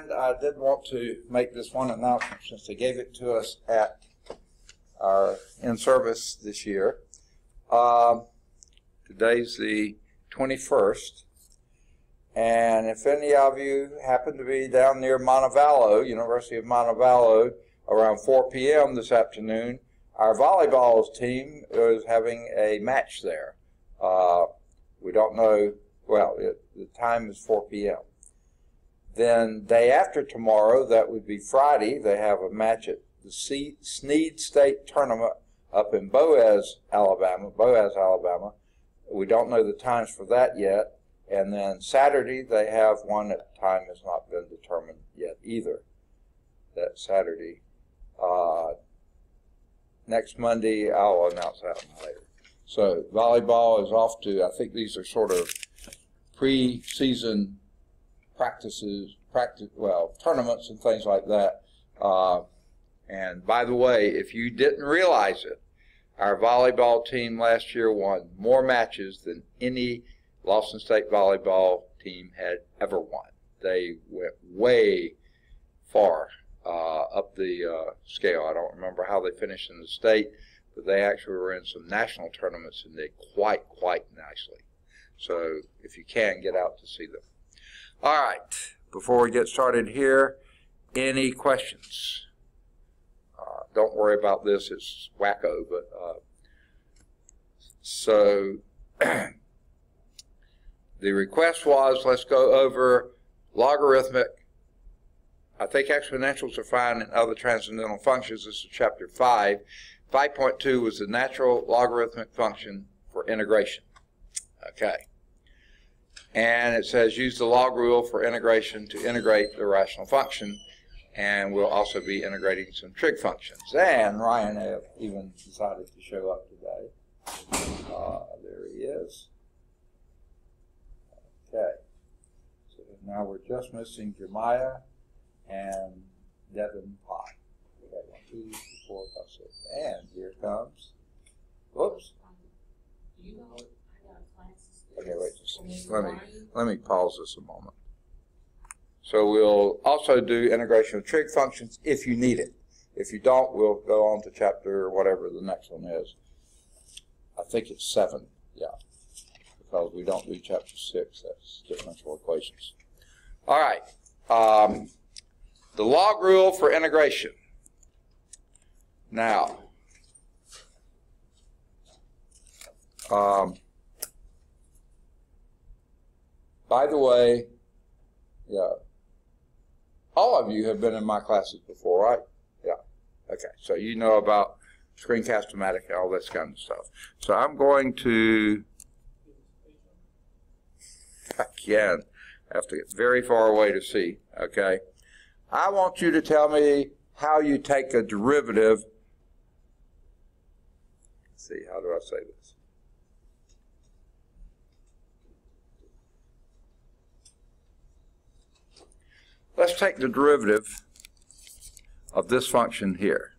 And I did want to make this one announcement since they gave it to us at our in-service this year. Today's the 21st, and if any of you happen to be down near Montevallo, University of Montevallo, around 4 p.m. this afternoon, our volleyball team is having a match there. We don't know, well, the time is 4 p.m. Then day after tomorrow, that would be Friday, they have a match at the Snead State Tournament up in Boaz, Alabama. We don't know the times for that yet. And then Saturday, they have one that time has not been determined yet either. That Saturday. Next Monday, I'll announce that one later. So volleyball is off to, I think these are sort of pre-season tournaments and things like that. And by the way, if you didn't realize it, our volleyball team last year won more matches than any Lawson State volleyball team had ever won. They went way far up the scale. I don't remember how they finished in the state, but they actually were in some national tournaments and did quite nicely. So if you can, get out to see them. All right, before we get started here, any questions? Don't worry about this, it's wacko, but so the request was, let's go over logarithmic. I think exponentials are fine in other transcendental functions. This is chapter 5. 5.2 was the natural logarithmic function for integration. Okay. And it says use the log rule for integration to integrate the rational function. And we'll also be integrating some trig functions. And Ryan have even decided to show up today. There he is. Okay. So now we're just missing Jeremiah and Devin Pye. We have 1, 2, 3, 4, 5, 6. And here comes. Whoops. Okay, wait just a second. Let me pause this a moment. So we'll also do integration of trig functions if you need it. If you don't, we'll go on to chapter whatever the next one is. I think it's 7, yeah, because we don't do chapter 6. That's differential equations. All right, the log rule for integration. Now, by the way, yeah. All of you have been in my classes before, right? Yeah. Okay. So you know about screencast-o-matic and all this kind of stuff. So I'm going to, again, have to get very far away to see, okay? I want you to tell me how you take a derivative. Let's see, how do I say this? Let's take the derivative of this function here.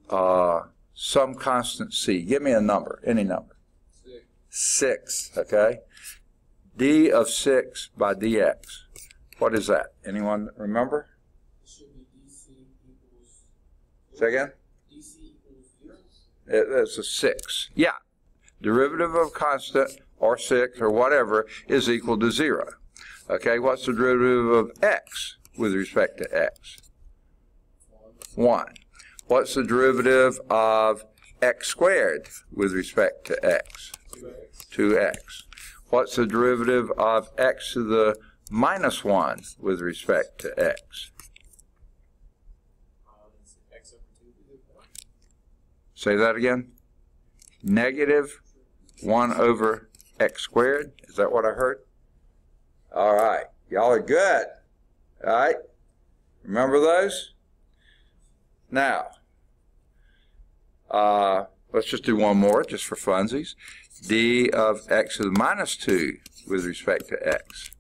Some constant c. Give me a number, any number. 6, okay? d of 6 by dx. What is that? Anyone remember? It should be dc equals... Say again? dc equals 0? It's a 6. Yeah. Derivative of constant, or 6, or whatever, is equal to 0. Okay, what's the derivative of x with respect to x? 1. What's the derivative of x squared with respect to x? 2x. What's the derivative of x to the minus 1 with respect to x? X over 2. Say that again. Negative 1 over x squared. Is that what I heard? All right. Y'all are good. All right. Remember those? Now, let's just do one more just for funsies. d of x to the minus 2 with respect to x.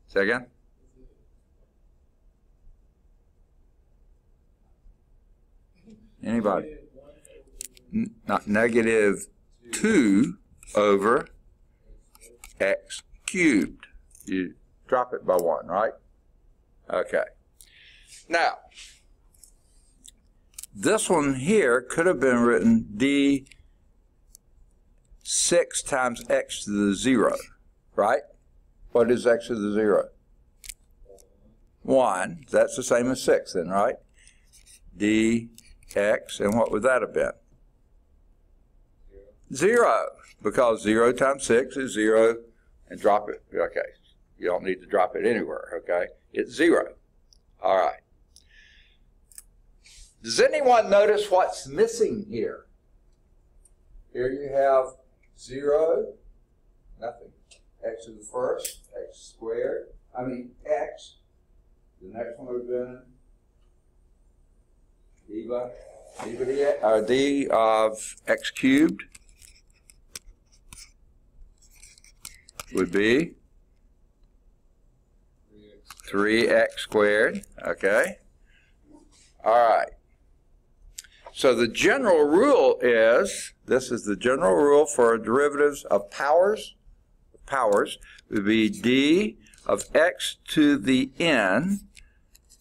Say again? Anybody? not negative 2 over x cubed. You drop it by 1, right? Okay. Now, this one here could have been written d 6 times x to the 0, right? What is x to the 0? 1. That's the same as 6 then, right? dx, and what would that have been? 0, because 0 times 6 is 0, and drop it. Okay, you don't need to drop it anywhere, okay? It's 0. All right. Does anyone notice what's missing here? Here you have 0, nothing. X to the first, x squared, x. The next one would have been d of x cubed would be 3x squared, okay? All right. So the general rule is, this is the general rule for derivatives of powers. Powers would be d of x to the n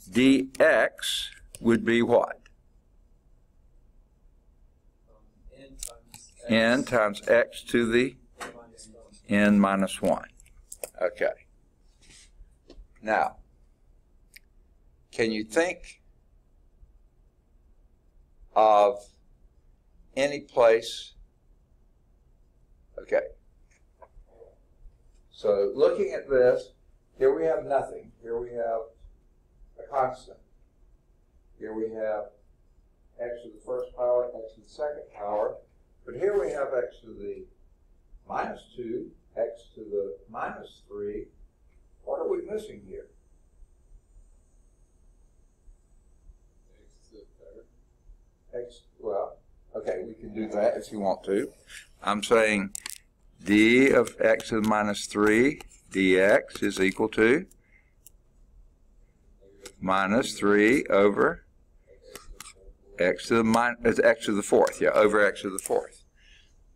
dx would be what? N times x to the n minus 1. Okay. Now, can you think of any place? Okay. So looking at this, here we have nothing. Here we have a constant. Here we have x to the first power, x to the second power. But here we have x to the minus 2, x to the minus 3. What are we missing here? X to the third. X, well, okay, we can do that if you want to. I'm saying d of x to the minus 3 dx is equal to minus 3 over x to the fourth, yeah, over x to the fourth.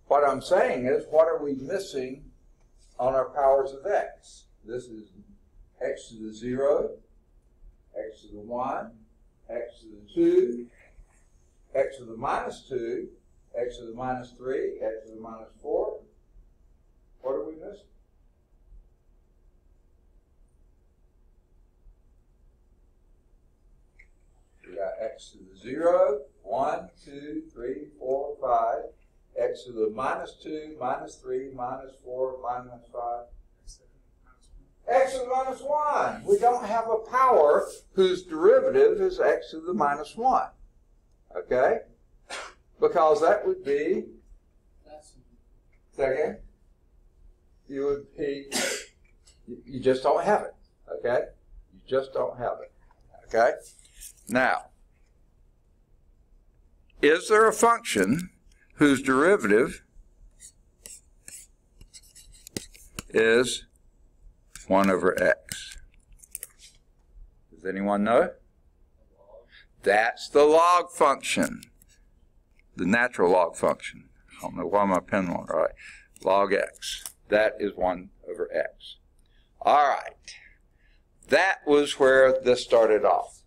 What I'm saying is, what are we missing on our powers of x? This is x to the 0, x to the 1, x to the 2, x to the minus 2, x to the minus 3, x to the minus 4. What are we missing? We got x to the 0, 1, 2, 3, 4, 5, x to the minus 2, minus 3, minus 4, minus 5. X to the minus 1. We don't have a power whose derivative is x to the minus 1. Okay? Because that would be, second, you would be, you just don't have it. Okay? You just don't have it. Okay? Now, is there a function whose derivative is 1 over x? Does anyone know? That's the log function, the natural log function. I don't know why my pen won't write. Log x. That is 1 over x. All right. That was where this started off.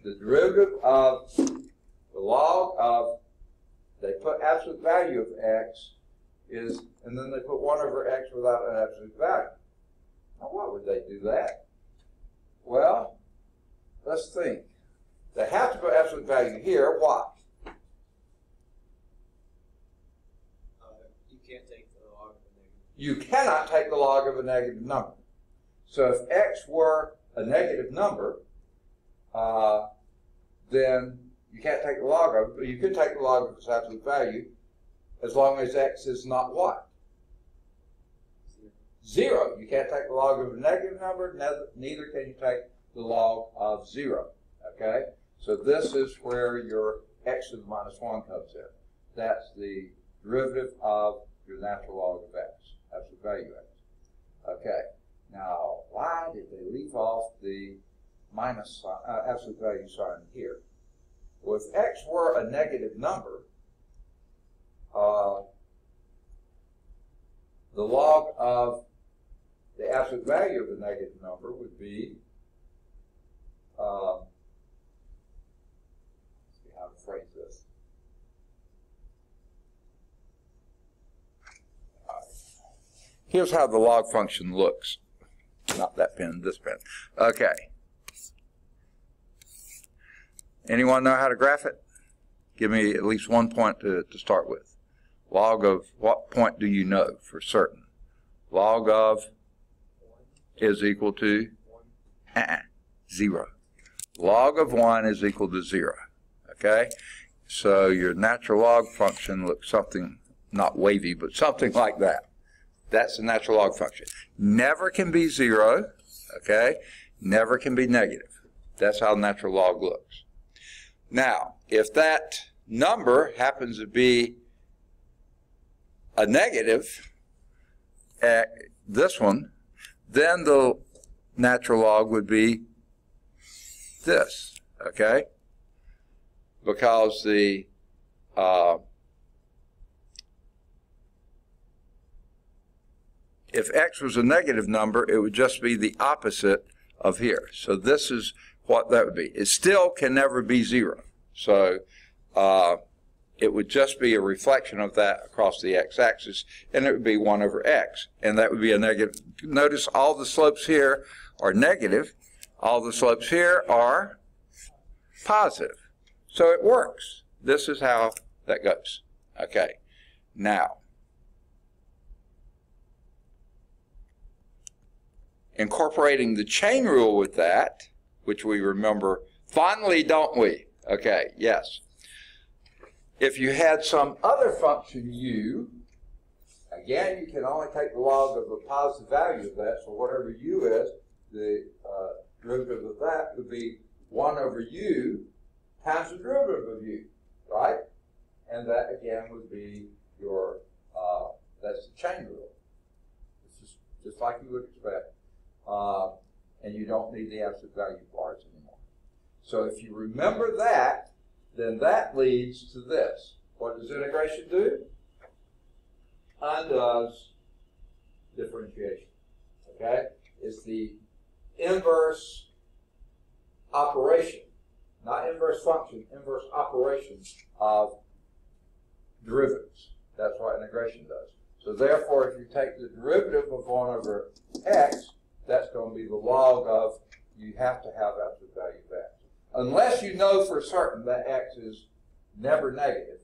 The derivative of the log of, they put absolute value of x is, and then they put 1 over x without an absolute value. Now, why would they do that? Well, let's think. They have to put absolute value here. Why? You can't take the log of a negative. You cannot take the log of a negative number. So if x were a negative number, then you can't take the log of it, but you could take the log of its absolute value as long as x is not what? 0. You can't take the log of a negative number, neither can you take the log of 0. Okay? So this is where your x to the minus 1 comes in. That's the derivative of your natural log of x, absolute value x. Okay. Now, why did they leave off the minus sign, absolute value sign here? Well, if x were a negative number, the log of the absolute value of the negative number would be, let's see how to phrase this. Here's how the log function looks. Not that pen, this pen. Okay. Anyone know how to graph it? Give me at least 1 point to start with. Log of what point do you know for certain? Log of is equal to 0. Log of 1 is equal to 0. Okay? So your natural log function looks something, not wavy, but something like that. That's the natural log function. Never can be 0, okay? Never can be negative. That's how natural log looks. Now, if that number happens to be a negative, this one, then the natural log would be this, okay? Because the if x was a negative number, it would just be the opposite of here. So this is what that would be. It still can never be 0. So it would just be a reflection of that across the x-axis, and it would be 1 over x. And that would be a negative. Notice all the slopes here are negative. All the slopes here are positive. So it works. This is how that goes. Okay. Now, incorporating the chain rule with that, which we remember fondly, don't we? Okay, yes. If you had some other function u, again, you can only take the log of the positive value of that, so whatever u is, the derivative of that would be 1 over u times the derivative of u, right? And that, again, would be your, that's the chain rule. It's just like you would expect. And you don't need the absolute value bars anymore. So if you remember that, then that leads to this. What does integration do? Undoes differentiation. Okay? It's the inverse operation, not inverse function, inverse operation of derivatives. That's what integration does. So therefore, if you take the derivative of 1 over x, that's going to be the log of, you have to have absolute value of x. Unless you know for certain that x is never negative.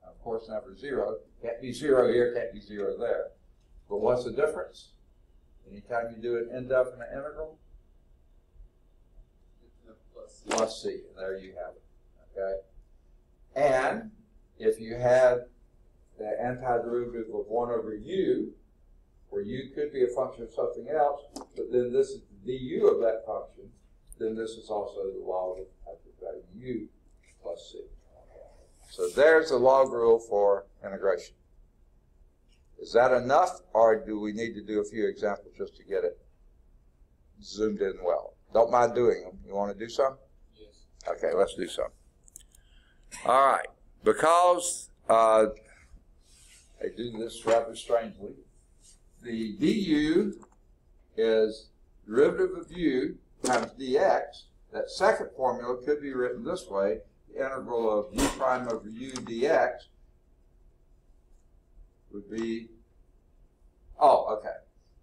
Of course, never 0. Can't be 0 here, can't be 0 there. But what's the difference? Anytime you do an indefinite integral? Plus c. And there you have it. Okay? And if you had the antiderivative of 1 over u, where u could be a function of something else, but then this is the du of that function, then this is also the log of absolute value u plus c. So there's the log rule for integration. Is that enough, or do we need to do a few examples just to get it zoomed in well? Don't mind doing them. You want to do some? Yes. Okay, let's do some. All right. Because I do this rather strangely, the du is derivative of u times dx. That second formula could be written this way. The integral of u prime over u dx would be, oh, okay.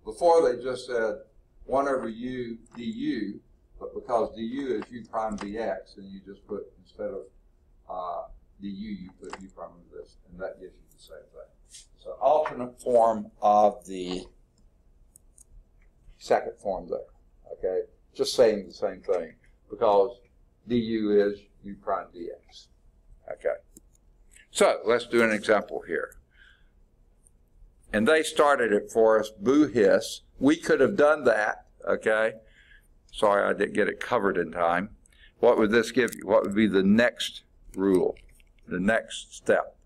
Before they just said 1 over u du, but because du is u prime dx, and you just put, instead of du, you put u prime of this, and that gives you the same thing. So alternate form of the second form there, okay? Just saying the same thing, because du is u prime dx, okay? So let's do an example here. And they started it for us, boo hiss. We could have done that, okay? Sorry, I didn't get it covered in time. What would this give you? What would be the next rule, the next step?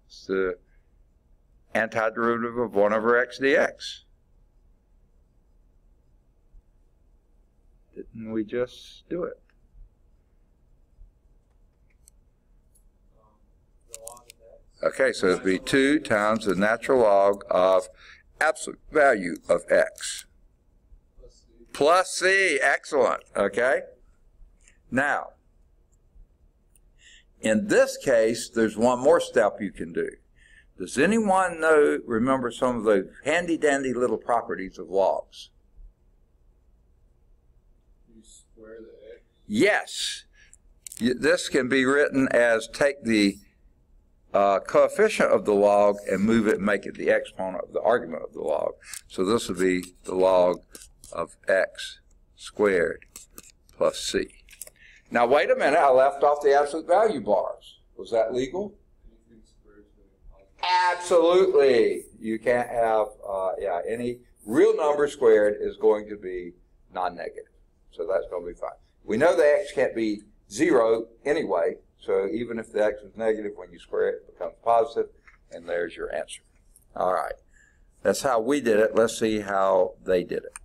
It's the antiderivative of 1 over x dx. and we just do it. The log of x. Okay, so it'd be 2 times the natural log of absolute value of x plus c. Excellent. Okay. Now, in this case, there's one more step you can do. Does anyone remember some of those handy-dandy little properties of logs? You square the x. Yes. This can be written as take the coefficient of the log and move it and make it the exponent of the argument of the log. So this would be the log of x squared plus c. Now wait a minute, I left off the absolute value bars. Was that legal? Anything squared is going to be positive. Absolutely. You can't have, any real number squared is going to be non-negative. So that's going to be fine. We know the x can't be 0 anyway, so even if the x is negative, when you square it, it becomes positive, and there's your answer. All right. That's how we did it. Let's see how they did it.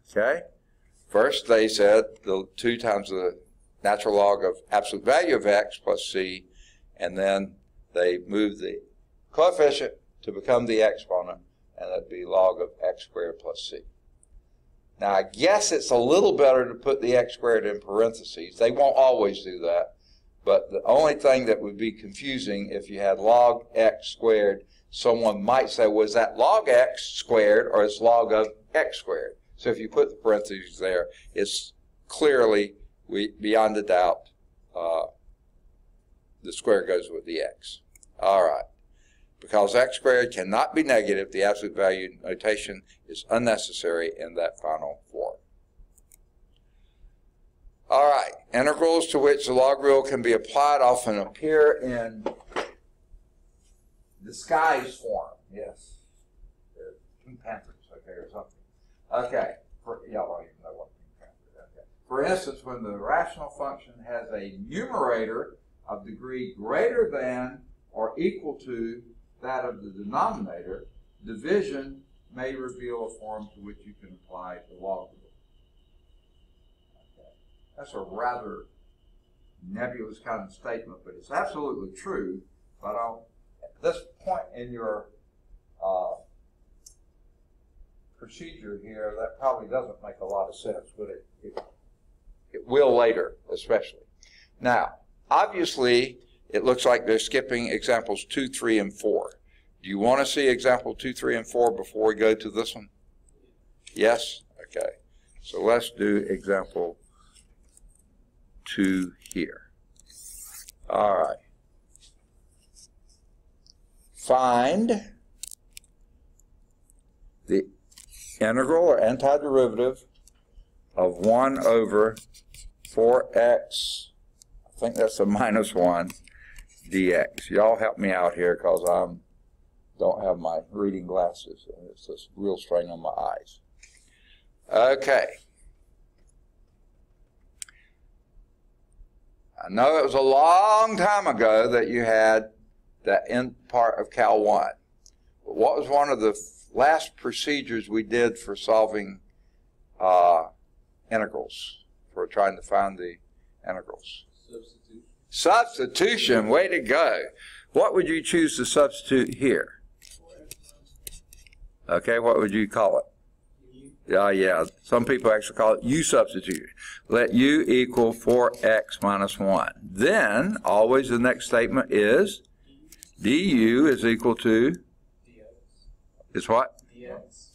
Okay. First, they said the 2 times the natural log of absolute value of x plus c, and then they moved the coefficient to become the exponent, and that'd be log of x squared plus c. Now, I guess it's a little better to put the x squared in parentheses. They won't always do that, but the only thing that would be confusing if you had log x squared, someone might say, was that log x squared or it's log of x squared? So if you put the parentheses there, it's clearly, beyond a doubt, the square goes with the x. All right. Because x squared cannot be negative, the absolute value notation is unnecessary in that final form. All right. Integrals to which the log rule can be applied often appear in disguised form. Yes. Pink Panthers, okay, or something. Okay. Y'all don't even know what Pink Panther is. Okay. For instance, when the rational function has a numerator of degree greater than or equal to that of the denominator, division may reveal a form to which you can apply the log rule. Okay. That's a rather nebulous kind of statement, but it's absolutely true. But at this point in your procedure here, that probably doesn't make a lot of sense, but it will later, especially. Now, obviously, it looks like they're skipping examples 2, 3, and 4. Do you want to see example 2, 3, and 4 before we go to this one? Yes? Okay. So let's do example 2 here. All right. Find the integral or antiderivative of 1 over 4x, I think that's a minus 1, dx. Y'all help me out here because I don't have my reading glasses, and it's this real strain on my eyes. Okay. I know it was a long time ago that you had that end part of Cal 1. But what was one of the last procedures we did for solving integrals, for trying to find the integrals? Substitution. Substitution, way to go. What would you choose to substitute here? Okay, what would you call it? Yeah, some people actually call it u substitute. Let u equal 4x minus 1. Then, always the next statement is du is equal to? Dx. Is what? Dx.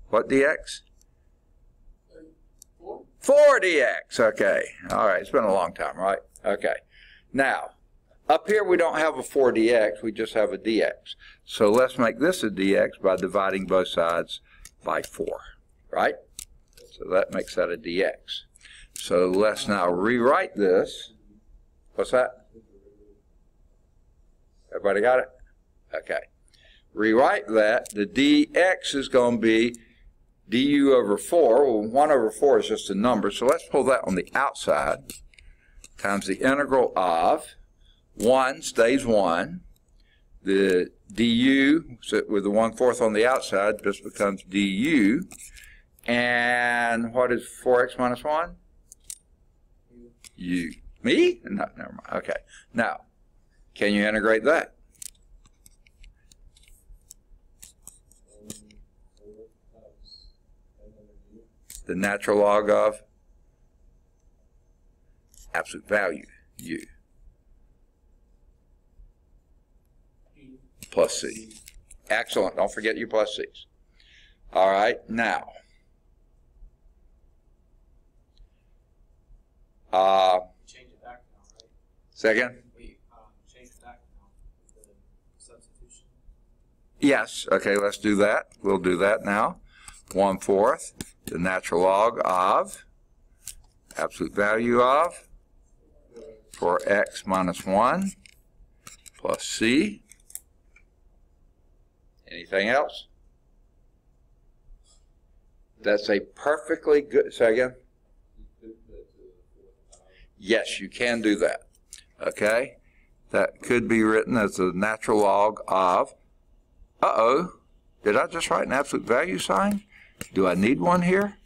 What dx? 4. 4 dx, okay. All right, it's been a long time, right? Okay. Now, up here we don't have a 4 dx, we just have a dx. So let's make this a dx by dividing both sides by 4, right? So that makes that a dx. So let's now rewrite this. What's that? Everybody got it? Okay. Rewrite that. The dx is going to be du over 4. Well, 1 over 4 is just a number, so let's pull that on the outside, times the integral of 1 stays 1. The du, with the 1/4 on the outside, just becomes du And what is 4x minus 1? U. Me? No, never mind. Okay. Now, can you integrate that? The natural log of absolute value, U, plus C. Excellent. Don't forget your plus C's. All right. Now, change it back now, right? second? We change it back now with the substitution. Yes. Okay, let's do that. We'll do that now. 1/4, the natural log of absolute value of 4x minus 1 plus C. Anything else? That's a perfectly good, say again? Yes, you can do that. Okay? That could be written as the natural log of, did I just write an absolute value sign? Do I need one here?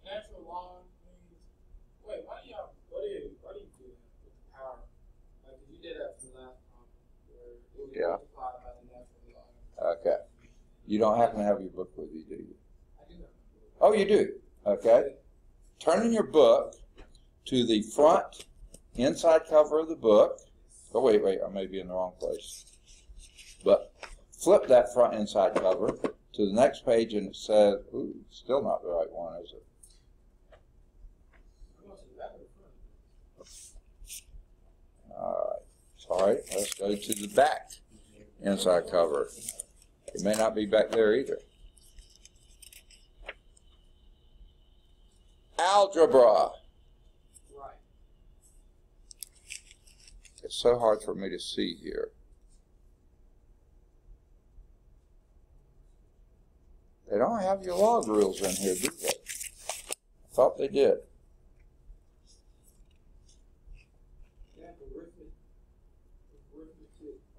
Natural log means, wait, why do you do that with the power? Like, you did that for the last problem, where it was multiplied by the natural log. Okay. You don't happen to have your book with you, do you? I do that. Oh, you do? Okay. Turn in your book to the front inside cover of the book. Oh, wait, I may be in the wrong place. But flip that front inside cover to the next page and it says, ooh, still not the right one, is it? All right. Sorry. Let's go to the back inside cover. It may not be back there either. Algebra. Right. It's so hard for me to see here. They don't have your log rules in here, do they? I thought they did. Yeah,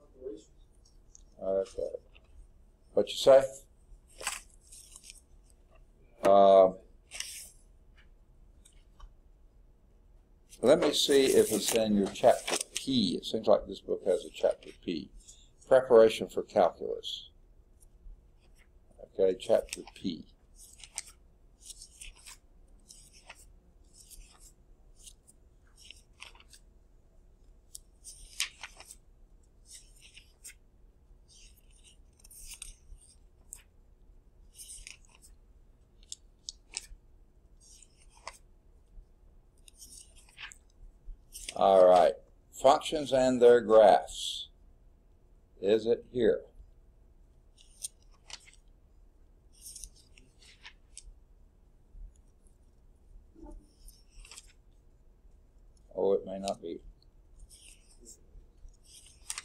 operations. Okay. What you say? Let me see if it's in your chapter P. It seems like this book has a chapter P. Preparation for calculus. Okay, chapter P. All right, functions and their graphs. Is it here? Oh, it may not be.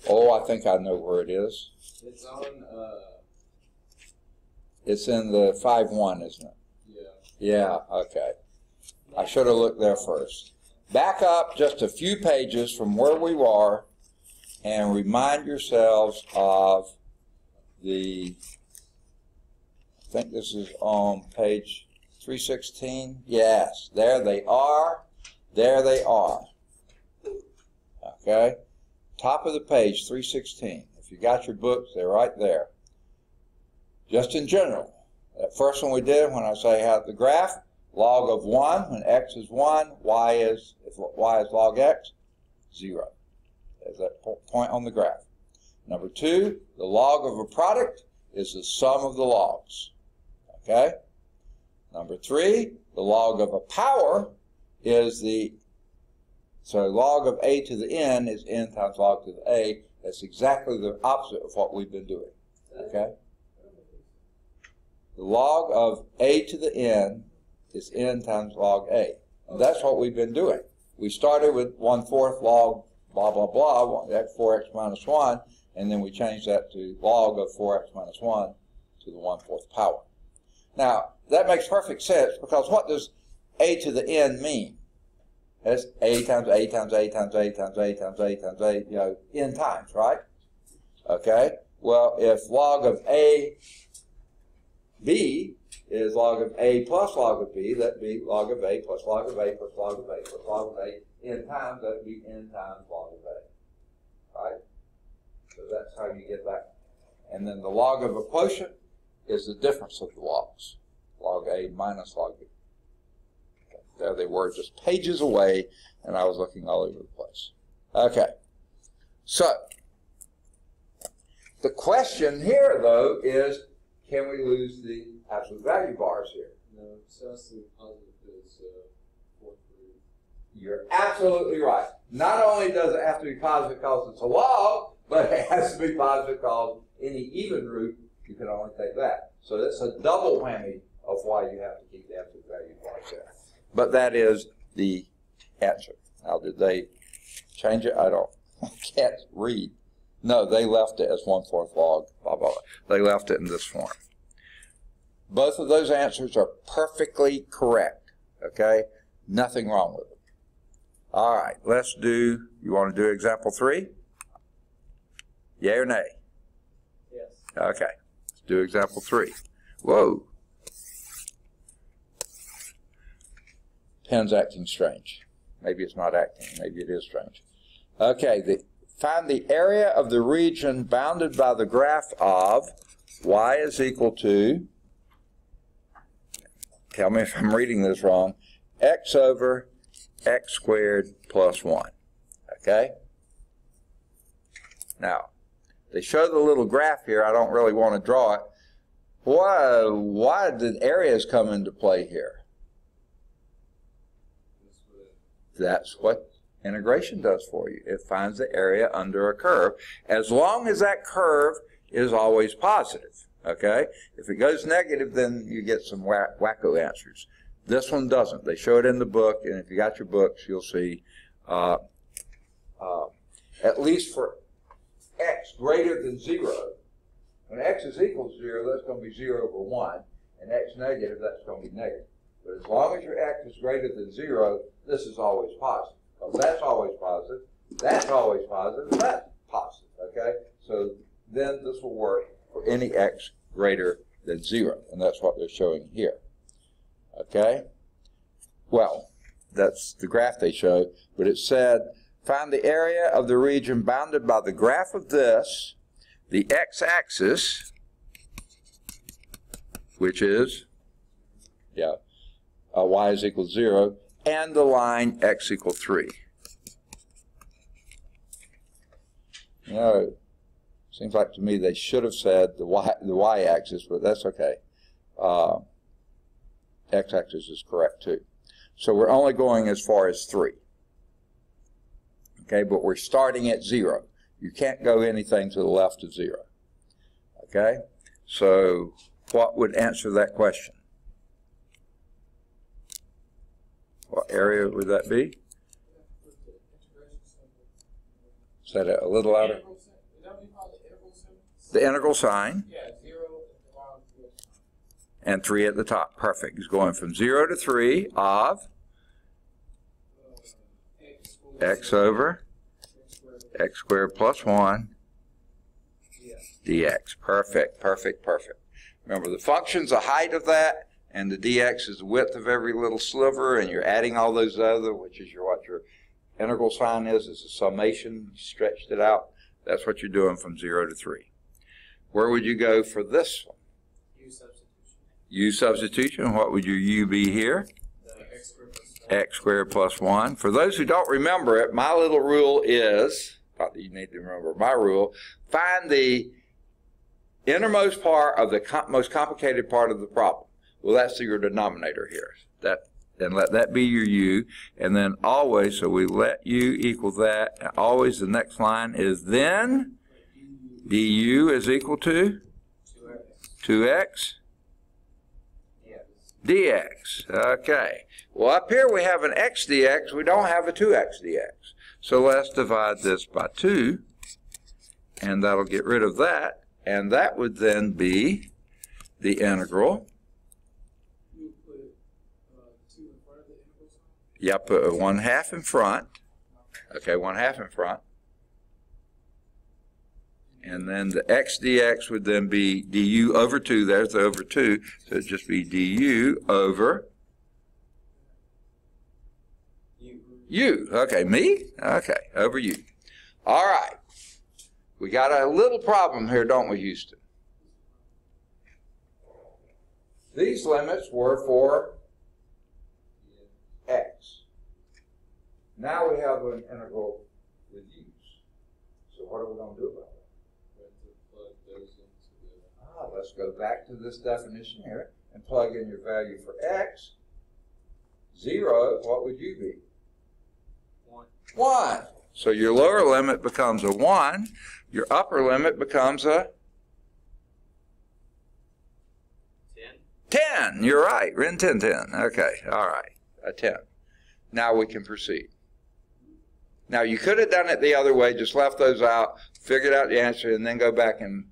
Oh, I think I know where it is. It's on, It's in the 5.1, isn't it? yeah. Yeah, okay. I should have looked there first. Back up just a few pages from where we were and remind yourselves of the, I think this is on page 316. Yes, there they are. There they are. Okay? Top of the page, 316. If you got your books, they're right there. Just in general, that first one we did, when I say have the graph, log of 1, when x is 1, if y is log x, 0. There's that point on the graph. Number 2, the log of a product is the sum of the logs. Okay? Number 3, the log of a power is so log of a to the n is n times log to the a. That's exactly the opposite of what we've been doing. Okay? The log of a to the n is n times log a. And that's what we've been doing. We started with 1/4 log blah, blah, blah, that's 4x minus 1, and then we changed that to log of 4x minus 1 to the 1/4 power. Now, that makes perfect sense, because what does a to the n mean? That's a times a times a times a times a times a times a, n times, right? Okay? Well, if log of A, B is log of A plus log of B, that'd be log of A plus log of A plus log of A plus log of A n times, that'd be n times log of A. Right? So that's how you get that. And then the log of a quotient is the difference of the logs. Log A minus log B. Okay. There they were, just pages away, and I was looking all over the place. Okay. So, the question here, though, is, can we lose the absolute value bars here? No, excessive positive is fourth root. You're absolutely right. Not only does it have to be positive because it's a log, but it has to be positive because any even root, you can only take that. So that's a double whammy of why you have to keep the absolute value bars there. But that is the answer. Now, did they change it? I can't read. No, they left it as 1/4 log, blah, blah, blah. They left it in this form. Both of those answers are perfectly correct, okay? Nothing wrong with them. All right, let's do, you want to do example 3? Yay or nay? Yes. Okay, let's do example 3. Whoa. Pen's acting strange. Maybe it's not acting, maybe it is strange. Okay, find the area of the region bounded by the graph of y is equal to, tell me if I'm reading this wrong, x over x squared plus 1. Okay? Now, they show the little graph here. I don't really want to draw it. Why did areas come into play here? That's what integration does for you. It finds the area under a curve, as long as that curve is always positive. Okay? If it goes negative, then you get some wacko answers. This one doesn't. They show it in the book, and if you got your books, you'll see, at least for x greater than 0, when x is equal to 0, that's going to be 0 over 1, and x negative, that's going to be negative. But as long as your x is greater than 0, this is always positive. Because that's always positive, that's always positive, and that's positive. Okay? So then this will work for any x greater than 0, and that's what they're showing here. Okay? Well, that's the graph they showed, but it said, find the area of the region bounded by the graph of this, the x-axis, which is, y is equal to 0, and the line x equal 3. You know, seems like to me they should have said the y-axis, but that's okay. X-axis is correct too. So we're only going as far as 3. Okay, but we're starting at 0. You can't go anything to the left of 0. Okay, so what would answer that question? What area would that be? Is that a little louder? The integral sign. Yeah, 0 at the bottom. And 3 at the top. Perfect. It's going from 0 to 3 of x over x squared plus 1 dx. Perfect, perfect, perfect. Remember, the function's the height of that, and the dx is the width of every little sliver, and you're adding all those other, which is what your integral sign is. It's a summation. You stretched it out. That's what you're doing from 0 to 3. Where would you go for this one? U substitution. U substitution. What would your u be here? X squared plus 1. For those who don't remember it, my little rule is, not that you need to remember my rule, find the innermost part of the most complicated part of the problem. Well, that's your denominator here. And let that be your u. And then always, so we let u equal that. And always the next line is then du is equal to 2x dx. Okay. Well, up here we have an x dx. We don't have a 2x dx. So let's divide this by 2, and that'll get rid of that. And that would then be the integral. You put 2 in front of the integral sign? Yeah, put a 1/2 in front. Okay, 1/2 in front. And then the x dx would then be du over 2. There's the over 2. So it'd just be du over u. Okay, me? Okay, over u. All right. We got a little problem here, don't we, Houston? These limits were for x. Now we have an integral with u's. So what are we going to do about it? Let's go back to this definition here and plug in your value for x. 0, what would u be? 1. So your lower limit becomes a 1. Your upper limit becomes a 10. You're right. Rin 10, 10. Okay. All right. A 10. Now we can proceed. Now you could have done it the other way, just left those out, figured out the answer, and then go back and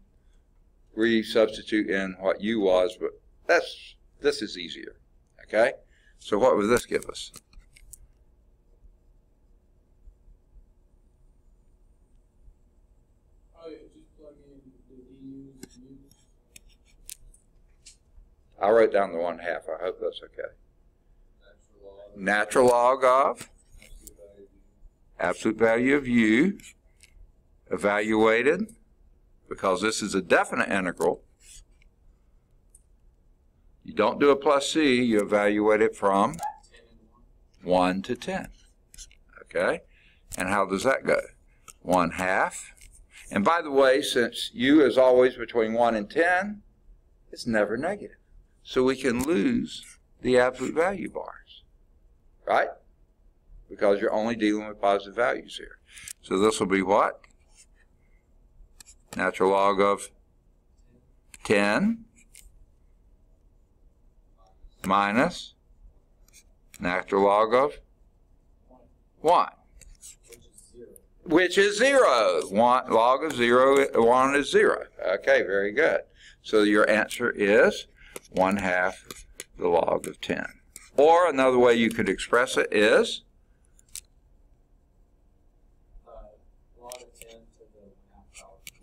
resubstitute in what u was, but this is easier. Okay? So what would this give us? Oh, yeah, just plug in the du's and u's. I wrote down the 1/2. I hope that's okay. Natural log of absolute value of u, evaluated, because this is a definite integral. You don't do a plus c, you evaluate it from 1 to 10. Okay? And how does that go? 1/2. And by the way, since u is always between 1 and 10, it's never negative. So we can lose the absolute value bars. Right? Because you're only dealing with positive values here. So this will be what? Natural log of 10 minus natural log of 1. Which is 0. Log of 0, 1 is 0. Okay, very good. So your answer is 1/2 the log of 10. Or another way you could express it is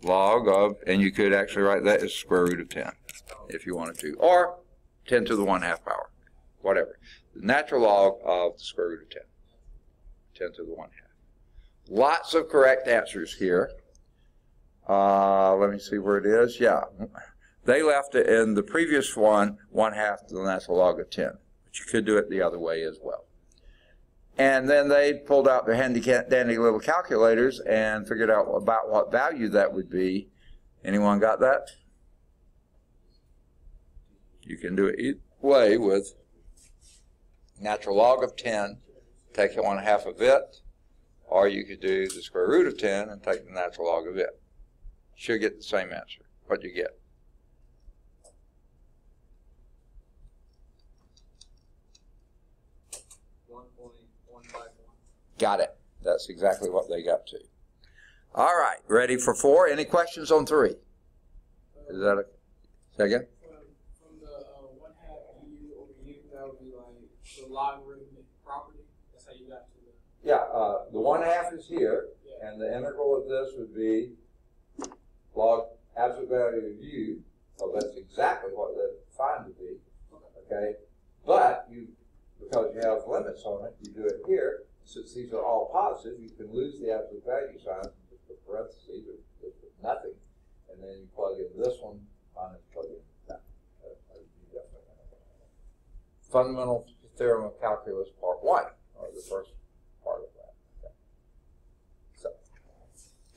log of, and you could actually write that as square root of 10 if you wanted to, or 10 to the 1/2 power, whatever. The natural log of the square root of 10, 10 to the 1/2. Lots of correct answers here. Let me see where it is. Yeah, they left it in the previous one, 1/2 to the natural log of 10, but you could do it the other way as well. And then they pulled out their handy-dandy little calculators and figured out about what value that would be. Anyone got that? You can do it either way with natural log of 10, take 1/2 of it, or you could do the square root of 10 and take the natural log of it. Should get the same answer. What do you get? Got it. That's exactly what they got to. All right. Ready for 4? Any questions on 3? Is that a second? From the 1/2 u over u, that would be like the logarithmic property. That's how you got to the. Yeah. The 1/2 is here, Yeah. and the integral of this would be log absolute value of u. So that's exactly what they defined to be. Okay. But because you have limits on it, you do it here. Since these are all positive, you can lose the absolute value sign, just put parentheses, or just put nothing, and then you plug in this one, minus plug in that. Fundamental theorem of calculus, part 1, or the first part of that. Okay. So,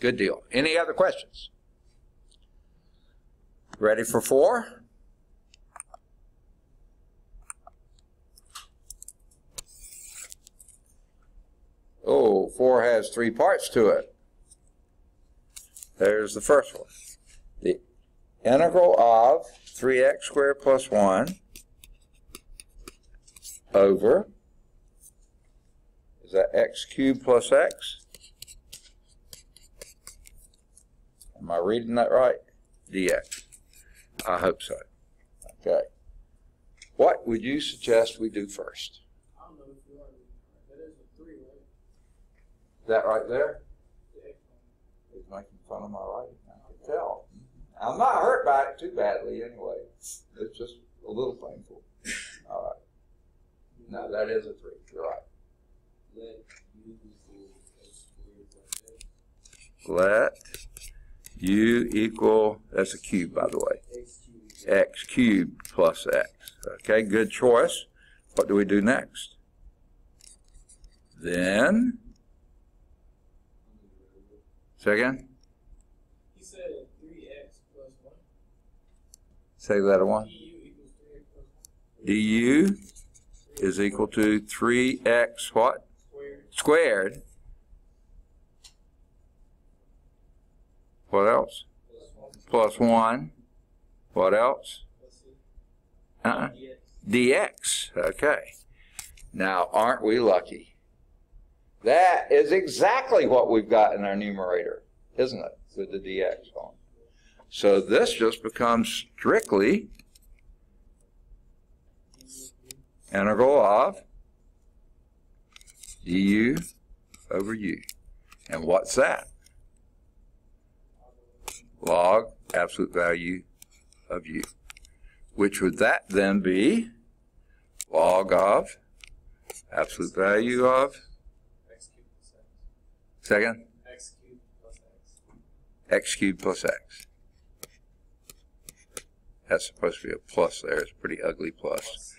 good deal. Any other questions? Ready for 4? Oh, 4 has 3 parts to it. There's the first one. The integral of 3x squared plus 1 over, is that x cubed plus x? Am I reading that right? Dx. I hope so. Okay. What would you suggest we do first? I don't know if you are. That is a 3, right? That right there? The x one. He's making fun of my writing. Okay. I'm not hurt by it too badly anyway. It's just a little painful. All right. No, that is a 3. You're right. Let u equal, that's a cube, by the way, x cubed plus x. Okay, good choice. What do we do next? Then, say again? He said 3x plus 1. Say that a 1. du is equal to 3x what? Squared. What else? Plus 1. What else? Dx. Okay. Now, aren't we lucky? That is exactly what we've got in our numerator, isn't it? With the dx on. So this just becomes strictly integral of du over u. And what's that? Log absolute value of u. Which would that then be? Log of absolute value of? X cubed plus X. Second? X cubed plus X. X cubed plus x. That's supposed to be a plus there. It's a pretty ugly plus.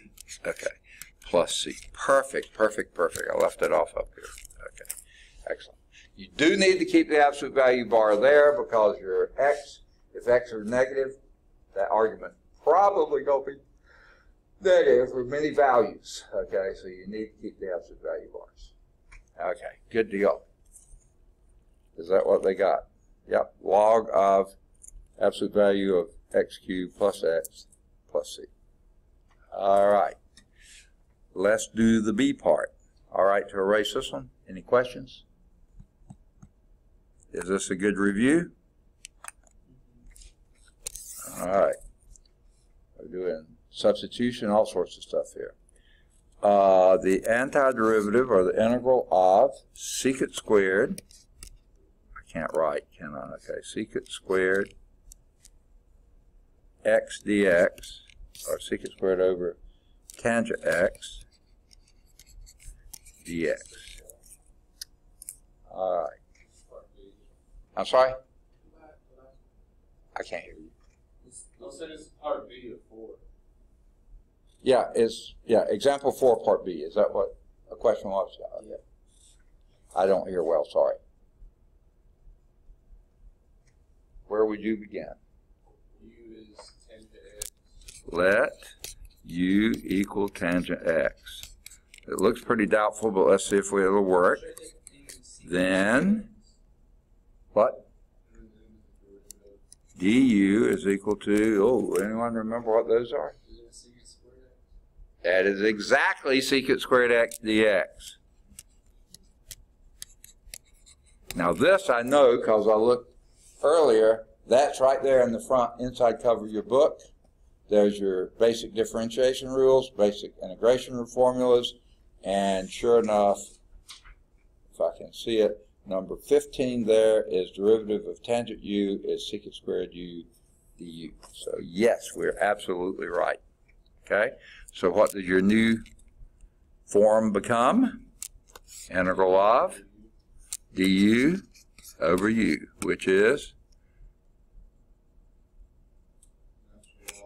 Okay. Plus c. Perfect, perfect, perfect. I left it off up here. Okay. Excellent. You do need to keep the absolute value bar there because your x, if x are negative, that argument probably going to be negative for many values. Okay, so you need to keep the absolute value bars. Okay, good deal. Is that what they got? Yep, log of absolute value of x cubed plus x plus c. All right, let's do the B part. All right, to erase this one, any questions? Is this a good review? All right. We're doing substitution, all sorts of stuff here. The antiderivative, or the integral of secant squared, I can't write, can I? Okay, secant squared x dx, or secant squared over tangent x dx. All right. I'm sorry? I can't hear you. I said it's part B of 4. Yeah, example 4, part B. Is that what a question was? Yeah. I don't hear well, sorry. Where would you begin? U is tangent X. Let u equal tangent x. It looks pretty doubtful, but let's see if it'll work. Then, what? du is equal to, anyone remember what those are? That is exactly secant squared x dx. Now this I know because I looked earlier. That's right there in the front inside cover of your book. There's your basic differentiation rules, basic integration formulas, and sure enough, if I can see it, number 15 there is derivative of tangent u is secant squared u du. So yes, we're absolutely right. Okay, so what does your new form become? Integral of du over u, which is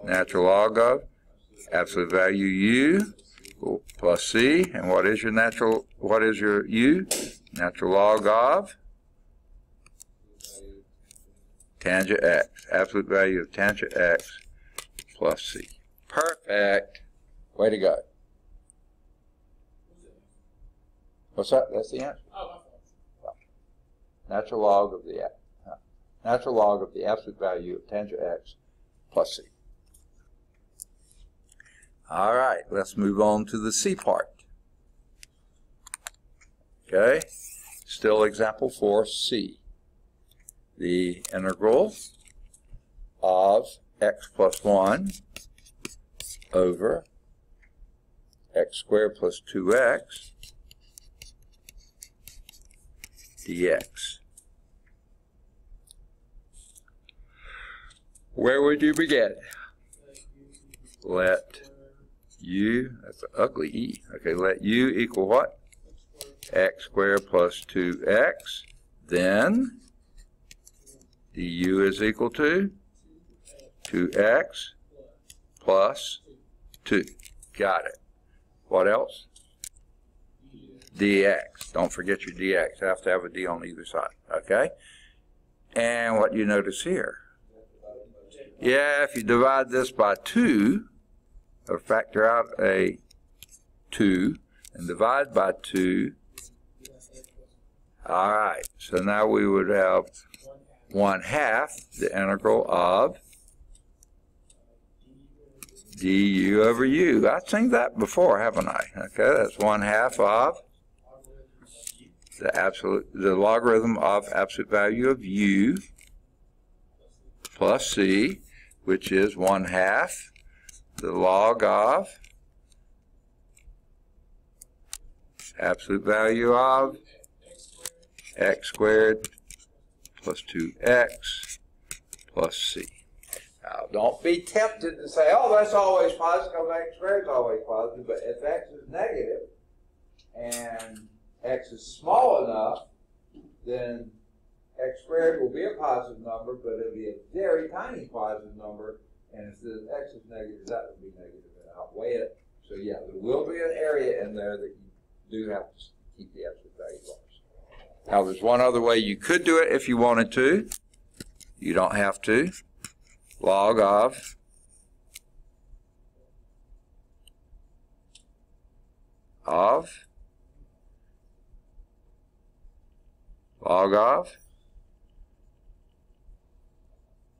natural log of absolute value u plus c. And what is your u? Natural log of tangent x, absolute value of tangent x plus c. Perfect. Way to go. What's that? That's the answer. Natural log of the absolute value of tangent x plus c. All right, let's move on to the C part. Okay, still example 4C. The integral of x plus 1 over x squared plus 2x dx. Where would you begin? Let u, that's an ugly e. Okay, let u equal what? X squared plus 2x. Then du is equal to 2x plus 2. Got it. What else? Dx. Don't forget your dx. Have to have a d on either side. Okay? And what you notice here? Yeah, if you divide this by 2, or factor out a 2, and divide by 2, all right, so now we would have 1/2 the integral of du over u. I've seen that before, haven't I? Okay, that's 1/2 of the logarithm of absolute value of u plus c, which is 1/2 the log of absolute value of x squared plus 2x plus c. Now, don't be tempted to say, oh, that's always positive because x squared is always positive, but if x is negative and x is small enough, then x squared will be a positive number, but it'll be a very tiny positive number, and if the x is negative, that would be negative and outweigh it. So yeah, there will be an area in there that you do have to keep the absolute value bars. Now there's one other way you could do it if you wanted to. You don't have to. Log of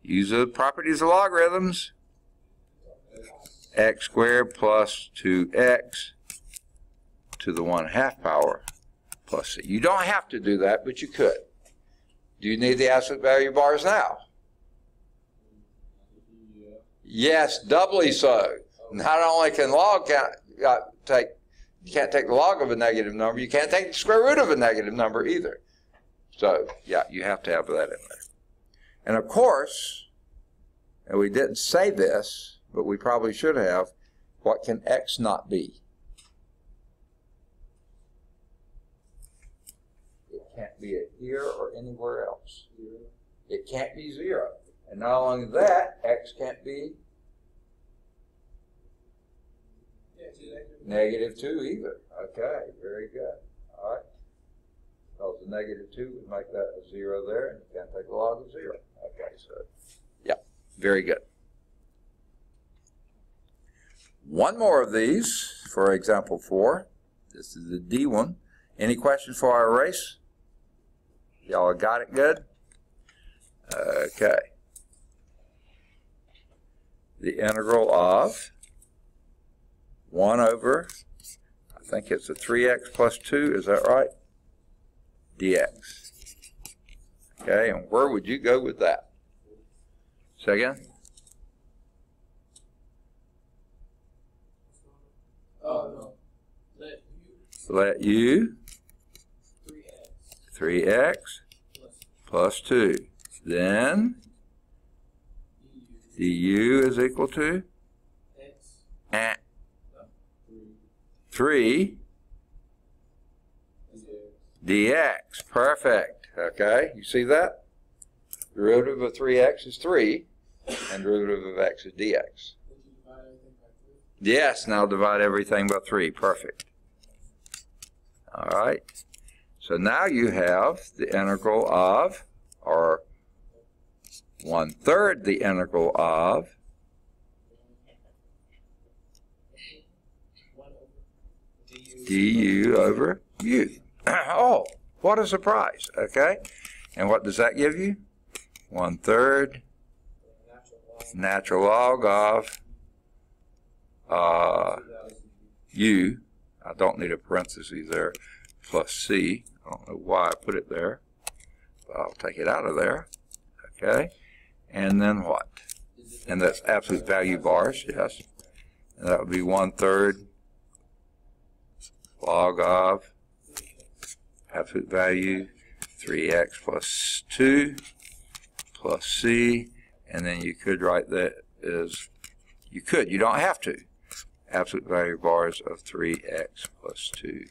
use the properties of logarithms, x squared plus 2x to the 1/2 power plus c. You don't have to do that, but you could. Do you need the absolute value bars now? Yes, doubly so. Not only can log you can't take the log of a negative number, you can't take the square root of a negative number either. So, yeah, you have to have that in there. And of course, and we didn't say this, but we probably should have, what can x not be? It can't be at here or anywhere else. It can't be 0. And not only that, x can't be -2 either. Okay, very good. All right. Because the -2 would make that a 0 there, and you can't take the log of 0. Okay, so, yeah, very good. One more of these for example 4. This is the D one. Any questions for our erase? Y'all got it good? Okay. The integral of 1 over, I think it's a 3x plus 2, is that right? Dx. Okay, and where would you go with that? Say again? No. Let u 3x plus 2. Then du is equal to 3 dx. Perfect. Okay, you see that? Derivative of 3x is 3, and derivative of x is dx. Yes, now divide everything by 3. Perfect. All right. So now you have the integral of, or 1/3 the integral of du over u. Oh, what a surprise. Okay. And what does that give you? 1/3 natural log of u. I don't need a parenthesis there, plus c. I don't know why I put it there, but I'll take it out of there. Okay. And then what? And that's absolute value bars, yes. And that would be 1/3 log of absolute value 3x plus 2 plus c, And then you could write that as, you don't have to. Absolute value bars of 3x plus 2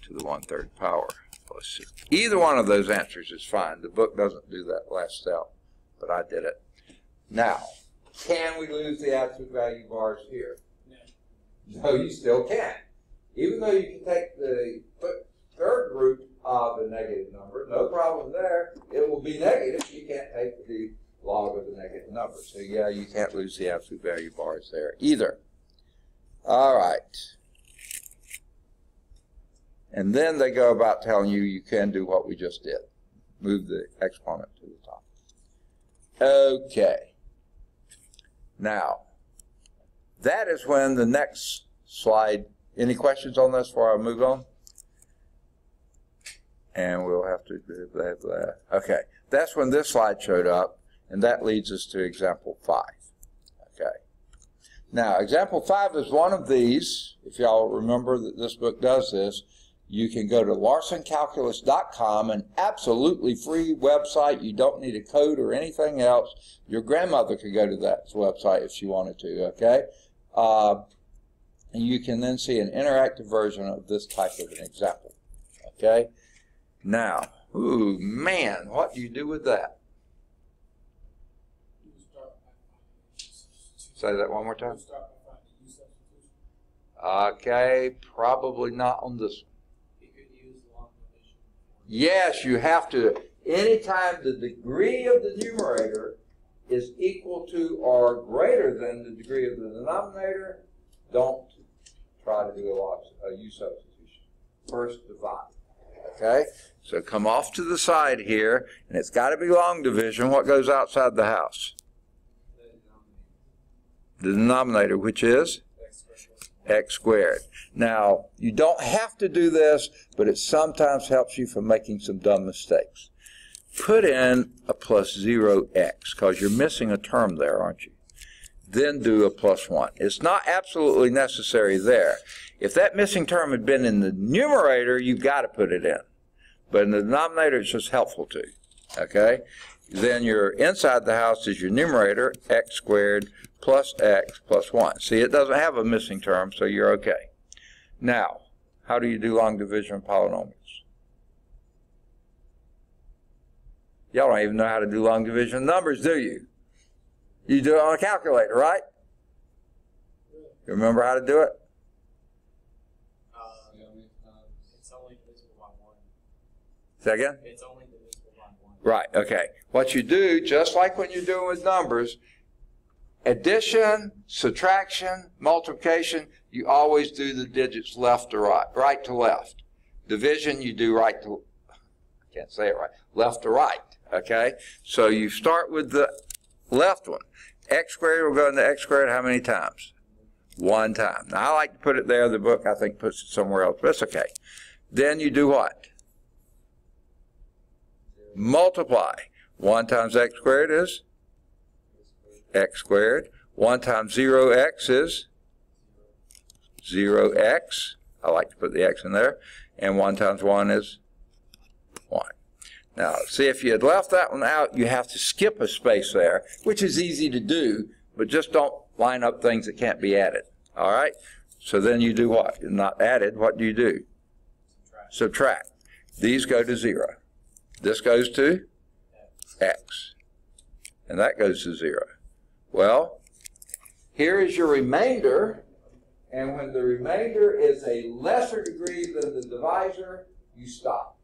to the 1/3 power plus 6. Either one of those answers is fine. The book doesn't do that last step, but I did it. Now, can we lose the absolute value bars here? No, you still can't. Even though you can take the third root of a negative number, no problem there. It will be negative. You can't take the log of the negative number. So yeah, you can't lose the absolute value bars there either. All right. And then they go about telling you you can do what we just did. Move the exponent to the top. Okay. Now, that is when the next slide, any questions on this before I move on? And we'll have to do that. Okay, that's when this slide showed up, and that leads us to example 5. Okay. Now, example 5 is one of these. If y'all remember that this book does this, you can go to larsoncalculus.com, an absolutely free website. You don't need a code or anything else. Your grandmother could go to that website if she wanted to, okay? And you can then see an interactive version of this type of an example, okay? Now, ooh, man, what do you do with that? Say that one more time. Okay, probably not on this one. Yes, you have to. Anytime the degree of the numerator is equal to or greater than the degree of the denominator, don't try to do a U substitution. First divide. Okay? So come off to the side here, and it's got to be long division. What goes outside the house? The denominator, which is? X squared. Now, you don't have to do this, but it sometimes helps you from making some dumb mistakes. Put in a plus 0x, because you're missing a term there, aren't you? Then do a plus 1. It's not absolutely necessary there. If that missing term had been in the numerator, you've got to put it in. But in the denominator, it's just helpful to. Okay? Then your inside the house is your numerator, x squared plus x plus 1. See, it doesn't have a missing term, so you're okay. Now, how do you do long division of polynomials? Y'all don't even know how to do long division of numbers, do you? You do it on a calculator, right? You remember how to do it? It's only divisible by 1. Say again? It's only divisible by 1. Right, okay. What you do, just like when you're doing with numbers, addition, subtraction, multiplication, you always do the digits left to right, right to left. Division, you do right to, I can't say it right, left to right, okay? So you start with the left one. X squared will go into x squared how many times? 1 time. Now, I like to put it there. The book, I think, puts it somewhere else, but it's okay. Then you do what? Multiply. 1 times x squared is? X squared. 1 times 0x is 0x. I like to put the x in there. And 1 times 1 is 1. Now, see, if you had left that one out, you have to skip a space there, which is easy to do, but just don't line up things that can't be added. All right? So then you do what? You're not added. What do you do? Subtract. These go to 0. This goes to x. And that goes to 0. Well, here is your remainder, and when the remainder is a lesser degree than the divisor, you stop.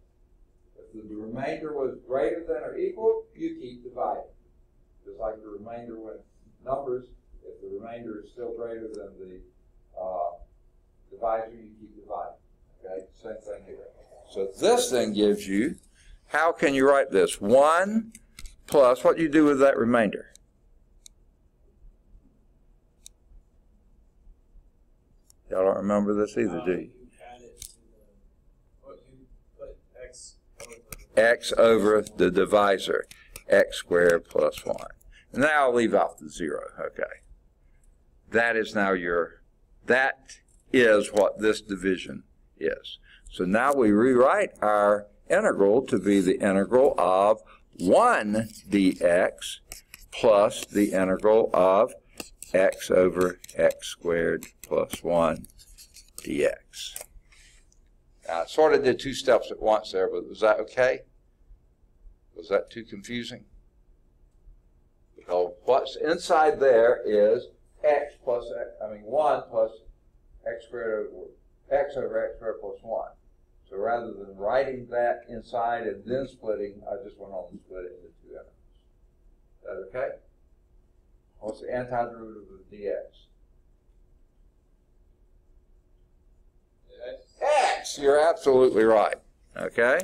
If the remainder was greater than or equal, you keep dividing. Just like the remainder with numbers, if the remainder is still greater than the divisor, you keep dividing. Okay, same thing here. So this then gives you, how can you write this? 1 plus, what do you do with that remainder? Y'all don't remember this either, do you? You add it to you put x over the divisor, x squared plus 1. And now I'll leave off the 0, okay. That is now that is what this division is. So now we rewrite our integral to be the integral of 1 dx plus the integral of x over x squared plus 1 dx. Now, I sort of did two steps at once there, but was that okay? Was that too confusing? So what's inside there is x plus x, 1 plus x squared over x squared plus 1. So rather than writing that inside and then splitting, I just went on and split it into two integrals. Is that okay? What's the antiderivative of dx? X. You're absolutely right. Okay?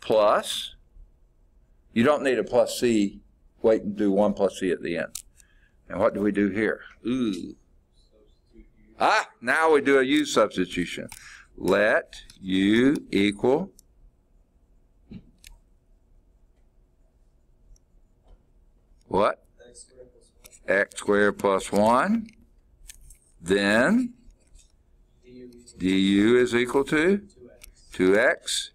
Plus, you don't need a plus c. Wait and do 1 plus c at the end. And what do we do here? Ooh. Now we do a u substitution. Let u equal what? X squared plus 1. Then du is equal to 2x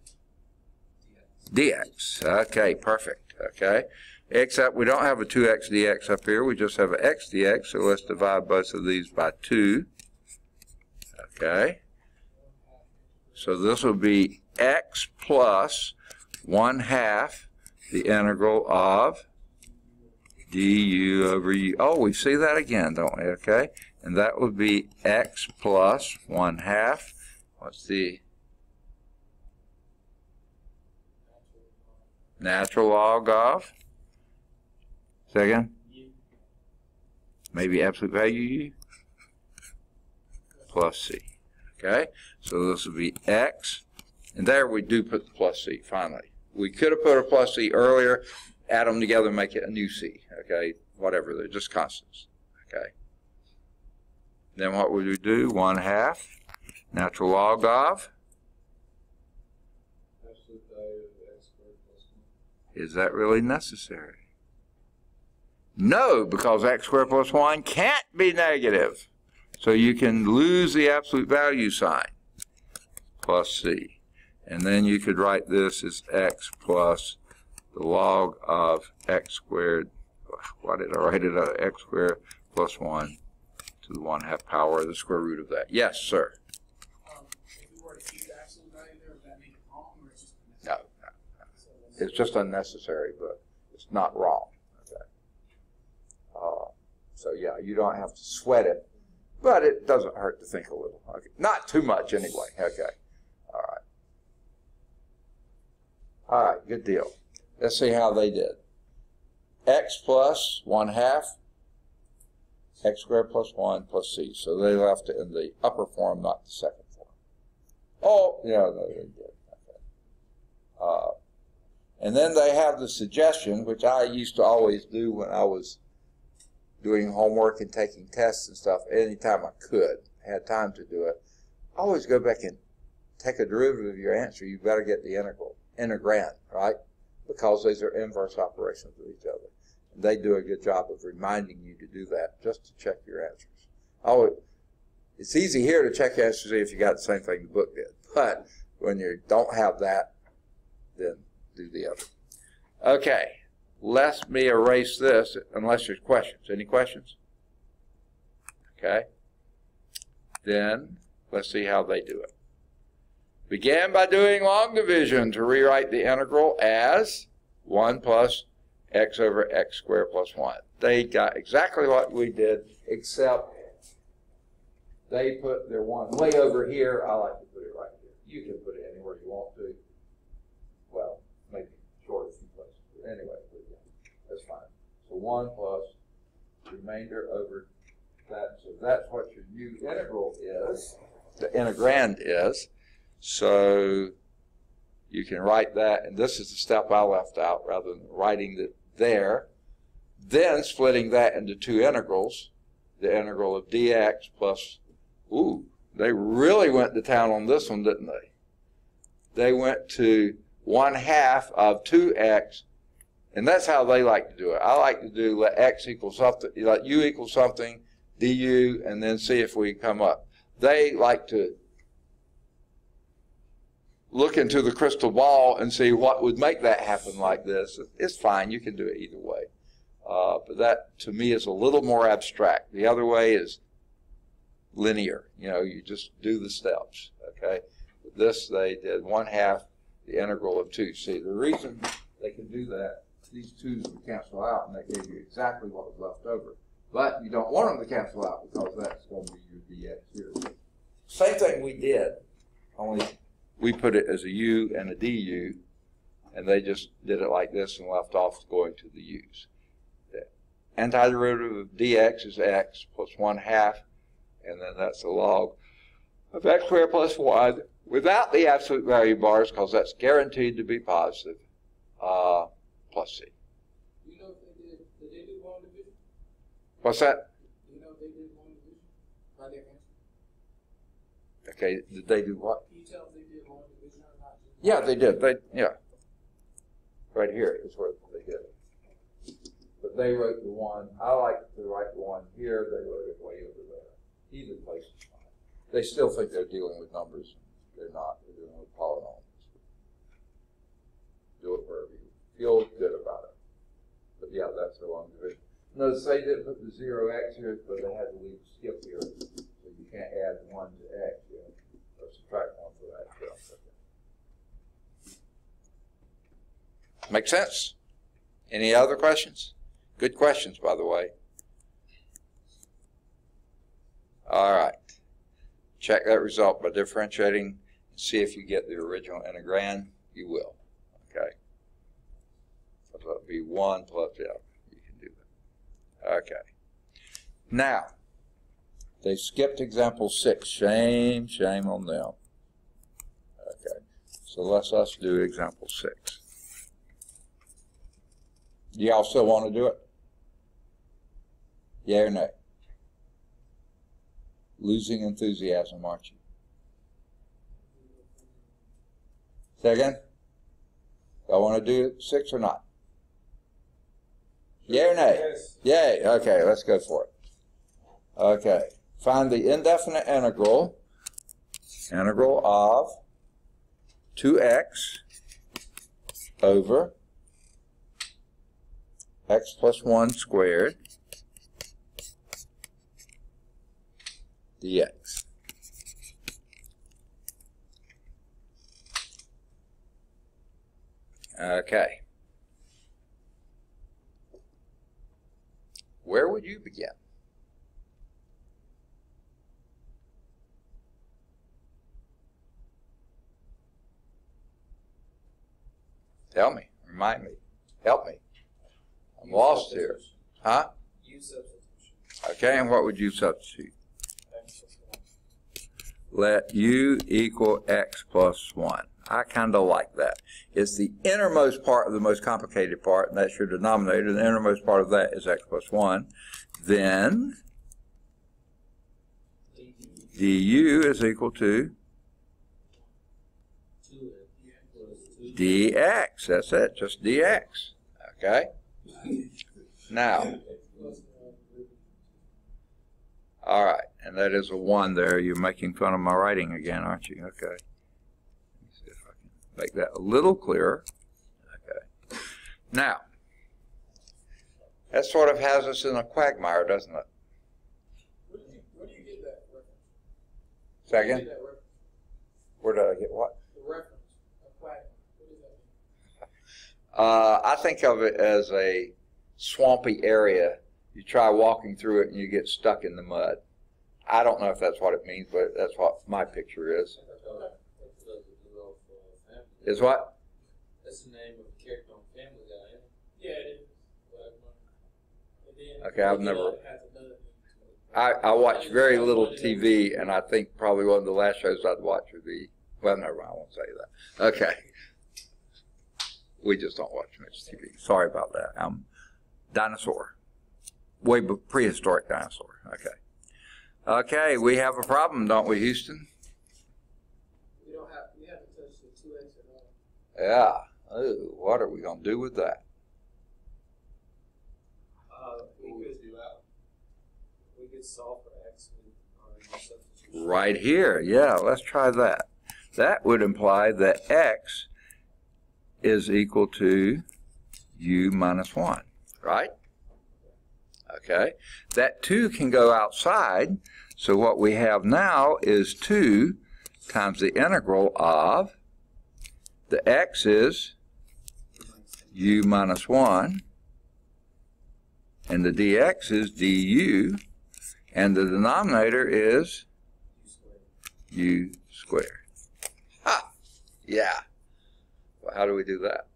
dx. Okay, perfect. Okay. Except we don't have a 2x dx up here. We just have an x dx. So let's divide both of these by 2. Okay. So this will be x plus 1/2 the integral of du over u. Oh, we see that again, don't we? Okay. And that would be x plus 1/2. What's the natural log of? Say again? Maybe absolute value u plus c. Okay? So this would be x. And there we do put the plus c, finally. We could have put a plus c earlier, add them together, make it a new c. Okay? Whatever, they're just constants. Okay? Then what would we do? 1/2 natural log of? Absolute value of x squared plus 1. Is that really necessary? No, because x squared plus 1 can't be negative. So you can lose the absolute value sign. Plus c. And then you could write this as x plus the log of x squared. Why did I write it as x squared plus 1 to the 1/2 power of the square root of that? Yes, sir. If we were to keep the absolute value there, would that make it wrong, or it's just No. It's just unnecessary, but it's not wrong. Okay. So yeah, you don't have to sweat it, but it doesn't hurt to think a little. Okay. Not too much anyway. Okay. All right. All right, good deal. Let's see how they did. X plus 1/2 x squared plus 1 plus c. So they left it in the upper form, not the second form. Oh, yeah, no, they did. Okay. And then they have the suggestion, which I used to always do when I was doing homework and taking tests and stuff, anytime I could, had time to do it. Always go back and take a derivative of your answer. You've got to get the integrand, right? Because these are inverse operations of each other. And they do a good job of reminding you to do that just to check your answers. It's easy here to check your answers to see if you got the same thing the book did. But when you don't have that, then do the other. Okay, let me erase this unless there's questions. Any questions? Okay. Then let's see how they do it. Begin by doing long division to rewrite the integral as 1 plus x over x squared plus 1. They got exactly what we did, except they put their 1 way over here. I like to put it right here. You can put it anywhere you want to. Well, maybe short a few places. But anyway, that's fine. So 1 plus remainder over that. So that's what your new integral is. The integrand is. So you can write that, and this is the step I left out rather than writing it there. Then splitting that into two integrals, the integral of dx plus, they really went to town on this one, didn't they? They went to 1/2 of 2x, and that's how they like to do it. I like to do let x equal something, let u equal something, du, and then see if we come up. They like to look into the crystal ball and see what would make that happen like this. It's fine. You can do it either way. But that, to me, is a little more abstract. The other way is linear. You know, you just do the steps, okay? With this, they did 1/2 the integral of 2. See, the reason they can do that, these 2's would cancel out, and that gave you exactly what was left over. But you don't want them to cancel out because that's going to be your dx here. Same thing we did, only we put it as a u and a du, and they just did it like this and left off going to the u's. The antiderivative of dx is x plus 1/2, and then that's the log of x squared plus 1 without the absolute value bars, because that's guaranteed to be positive, plus c. You know if did they do long division? What's that? You know if they did long division by their answer? Okay, did they do what? Can you tell if they did long division or not? Yeah, they did. Yeah. Right here is where they did it. But they wrote the one, I like to write the one here, they wrote it way over there. Either place is fine. They still think they're dealing with numbers. They're not. They're dealing with polynomials. Do it wherever you feel good about it. But yeah, that's their long division. Notice they didn't put the 0x here, but they had to leave a skip here. So you can't add 1 to x here. Or subtract 1 for that. Make sense? Any other questions? Good questions, by the way. All right. Check that result by differentiating. See if you get the original integrand. You will. Okay. So that'll be 1 plus, yeah, you can do that. Okay. Now, they skipped example 6. Shame on them. Okay. So let's us do example 6. Do y'all still want to do it? Yeah or no? Losing enthusiasm, aren't you? Say again? Y'all want to do 6 or not? Yeah or nay? Yes. Yay. Okay, let's go for it. Okay. Find the indefinite integral of 2x over x plus 1 squared dx. Okay. Where would you begin? Tell me. Remind me. Help me. I'm lost here. Huh? U substitution. Okay, and what would you substitute? Let u equal x plus 1. I kind of like that. It's the innermost part of the most complicated part, and that's your denominator. The innermost part of that is x plus 1. Then du is equal to dx. That's it, just dx. Okay? Now, all right, and that is a 1 there. You're making fun of my writing again, aren't you? Okay. Let's see if I can make that a little clearer. Okay. Now, that sort of has us in a quagmire, doesn't it? Where do you get that reference? Second? Where did I get what? The reference. A quagmire. What does that mean? I think of it as a swampy area. You try walking through it and you get stuck in the mud. I don't know if that's what it means, but that's what my picture is. Is what? That's the name of the character on Family Guy. Yeah, it is. Okay, I've never. I watch very little TV, and I think probably one of the last shows I'd watch would be. Well, never mind, I won't say that. Okay. We just don't watch much TV. Sorry about that. Dinosaur. Way prehistoric dinosaur. Okay. Okay, we have a problem, don't we, Houston? We haven't touched the 2x at all. Yeah. Ooh, what are we going to do with that? We could solve for x with our substitution. Right here. Yeah, let's try that. That would imply that x is equal to u minus 1, right? Okay, that 2 can go outside, so what we have now is 2 times the integral of, the x is u minus 1, and the dx is du, and the denominator is u squared. Ha! Yeah. Well, how do we do that?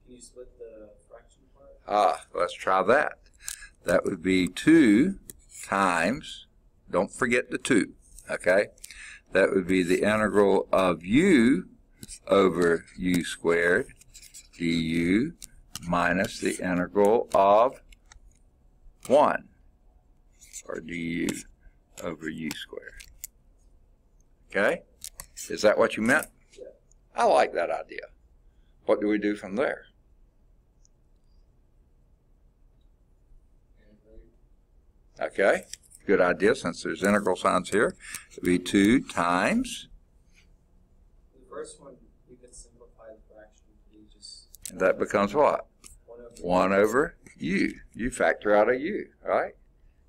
Can you split the fraction part? Let's try that. That would be 2 times, don't forget the 2, okay? That would be the integral of u over u squared du minus the integral of 1, or du over u squared. Okay? Is that what you meant? Yeah. I like that idea. What do we do from there? Okay, good idea, since there's integral signs here. It would be 2 times, The first one, we could simplify the fraction to be just and that becomes what? 1 over u. You factor out a u, right?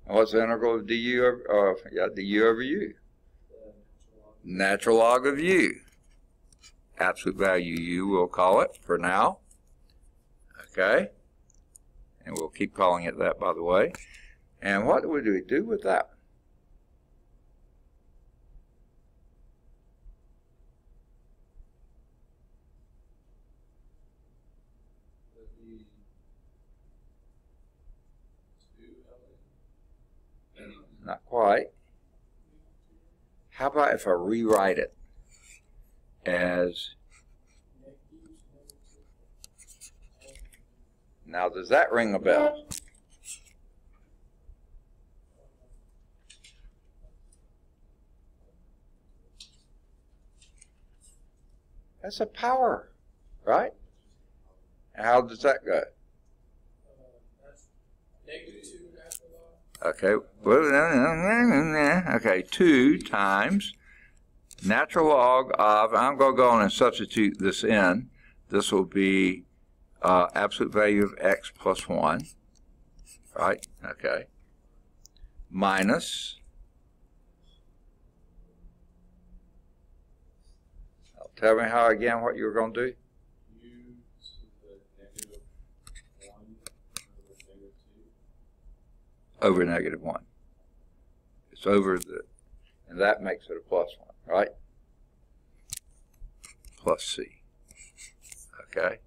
And what's the integral of du over, du over u? the Natural log of u. Absolute value u, we'll call it for now. Okay? And we'll keep calling it that, by the way. And what do we do with that? Not quite. How about if I rewrite it as, now does that ring a bell? That's a power, right? How does that go? That's -2 natural log. Okay, well, okay, 2 times natural log of, I'm going to go on and substitute this in. This will be absolute value of x plus 1, right? Okay. Minus, tell me how again what you were going to do? U to the -1 over -2. Over -1. It's over the, and that makes it a plus 1, right? Plus c. Okay.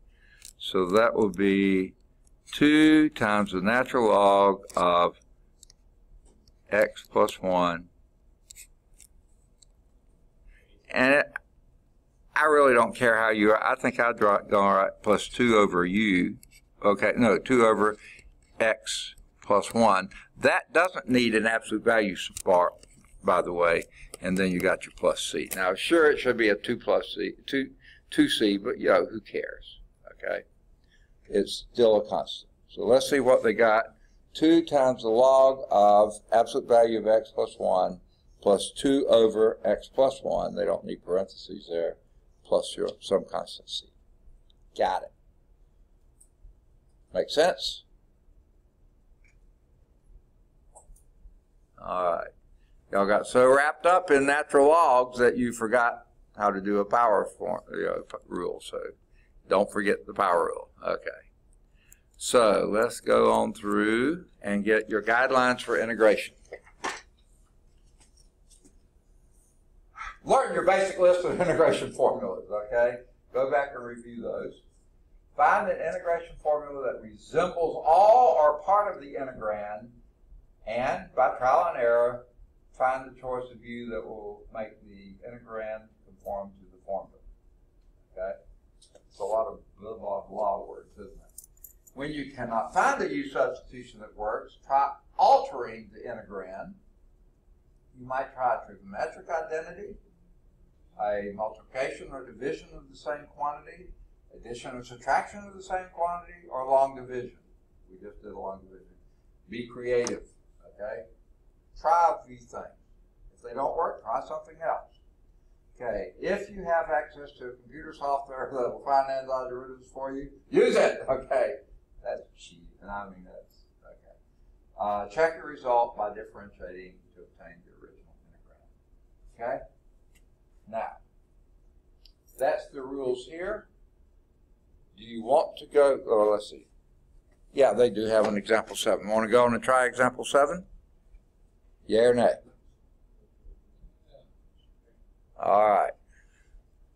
So that will be 2 times the natural log of x plus 1. And I really don't care how you, I think I'd go all right, plus 2 over u. Okay, no, 2 over x plus 1. That doesn't need an absolute value bar, by the way, and then you got your plus c. Now, sure, it should be a 2 plus c, 2c, but, you know, who cares, okay? It's still a constant. So let's see what they got. 2 times the log of absolute value of x plus 1 plus 2 over x plus 1. They don't need parentheses there. Plus some constant c. Got it. Make sense? All right. Y'all got so wrapped up in natural logs that you forgot how to do a power rule. So don't forget the power rule. Okay. So let's go on through and get your guidelines for integration. Learn your basic list of integration formulas, okay? Go back and review those. Find an integration formula that resembles all or part of the integrand, and by trial and error, find the choice of u that will make the integrand conform to the formula. Okay? It's a lot of blah, blah, blah words, isn't it? When you cannot find a u substitution that works, try altering the integrand. You might try a trigonometric identity, a multiplication or division of the same quantity, addition or subtraction of the same quantity, or long division. We just did a long division. Be creative, okay? Try a few things. If they don't work, try something else. Okay, if you have access to a computer software that will find derivatives for you, use it. Okay, that's cheap, and I mean that's okay. Check your result by differentiating to obtain the original integral. Okay, now that's the rules here. Do you want to go? Oh, let's see. Yeah, they do have an example 7. Want to go on and try example 7? Yeah or nay? All right.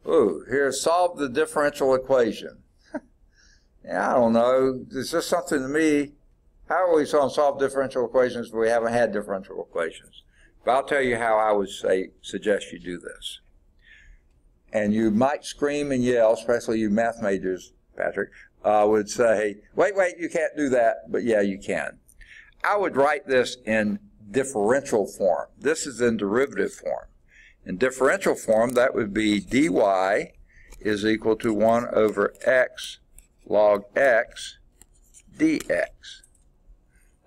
Ooh, here, solve the differential equation. Yeah, I don't know. It's just something to me. How are we going to solve differential equations if we haven't had differential equations? But I'll tell you how I would suggest you do this. And you might scream and yell, especially you math majors, Patrick, would say, wait, you can't do that. But yeah, you can. I would write this in differential form. This is in derivative form. In differential form, that would be dy is equal to 1 over x log x dx.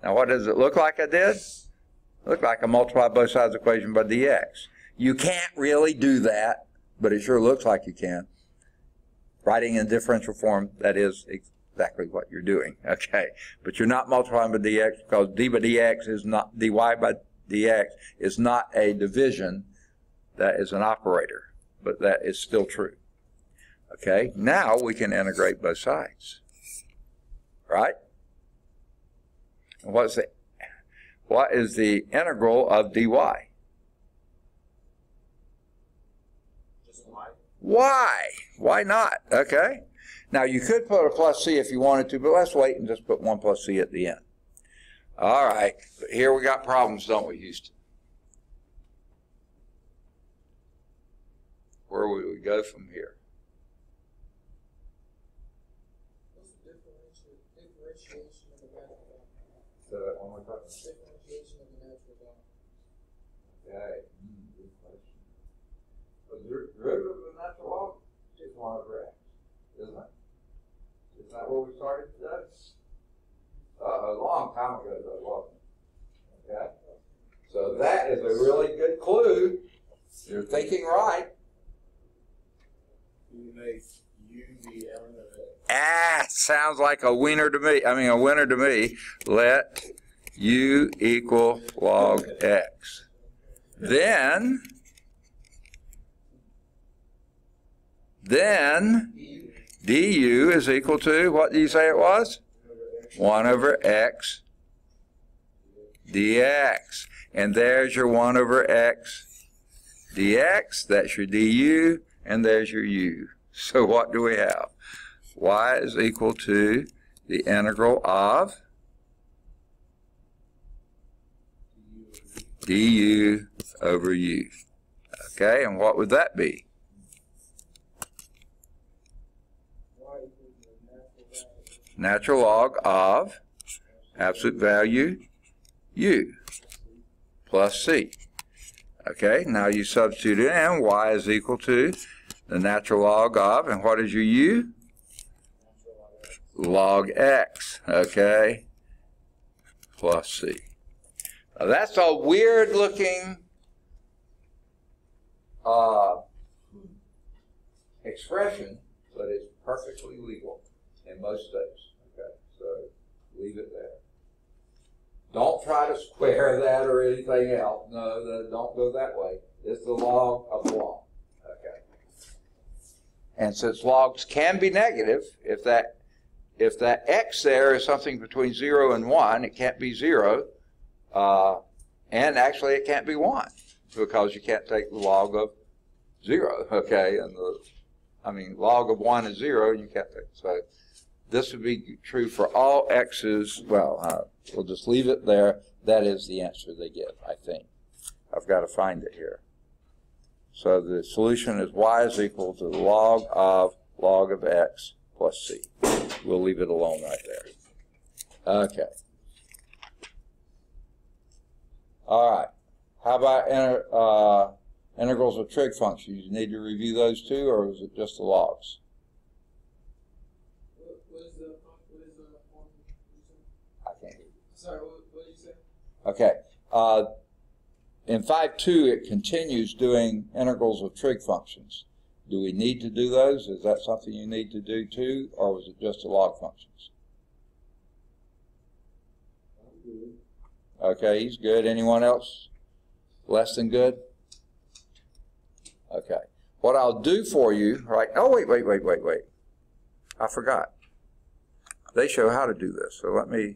Now, what does it look like I did? It looked like I multiplied both sides of the equation by dx. You can't really do that, but it sure looks like you can. Writing in differential form, that is exactly what you're doing, okay? But you're not multiplying by dx because d by dx is not, dy by dx is not a division. That is an operator, but that is still true. Okay, now we can integrate both sides, right? And what is the integral of dy? Just y. Why? Why not? Okay. Now you could put a plus c if you wanted to, but let's wait and just put 1 plus c at the end. All right, but here we got problems, don't we, Houston? Where would we go from here? What's the differentiation of the natural dog? So one more time. Differentiation of the natural dog. Okay. Good question. The derivative of the natural log is 1 over x, isn't it? Isn't that where we started today? A long time ago, though, wasn't it? Okay. So that is a really good clue. You're thinking right. You make u the element of it. Ah, sounds like a winner to me. I mean, a winner to me. Let u equal log x. Then du is equal to, what do you say it was? 1 over x dx. And there's your 1 over x dx. That's your du. And there's your u. So what do we have? Y is equal to the integral of du over u. Okay, and what would that be? Natural log of absolute value u plus c. Okay, now you substitute in y is equal to the natural log of, and what is your u? Log x, okay, plus c. Now that's a weird looking expression, but it's perfectly legal in most states. Okay, so leave it there. Don't try to square that or anything else. No, don't go that way. It's the log of the log. Okay. And since logs can be negative, if that x there is something between 0 and 1, it can't be 0. And actually it can't be 1 because you can't take the log of 0. Okay, and log of 1 is 0, and you can't take it. So this would be true for all x's. Well, we'll just leave it there. That is the answer they give, I think. I've got to find it here. So the solution is y is equal to the log of x plus c. We'll leave it alone right there. Okay. All right. How about integrals of trig functions? You need to review those too, or is it just the logs? What is the form? I can't hear you. Sorry, what did you say? Okay. in 5.2, it continues doing integrals of trig functions. Do we need to do those? Is that something you need to do too, or was it just the log functions? Okay, he's good. Anyone else less than good? Okay. What I'll do for you, right? Oh, wait. I forgot. They show how to do this, so let me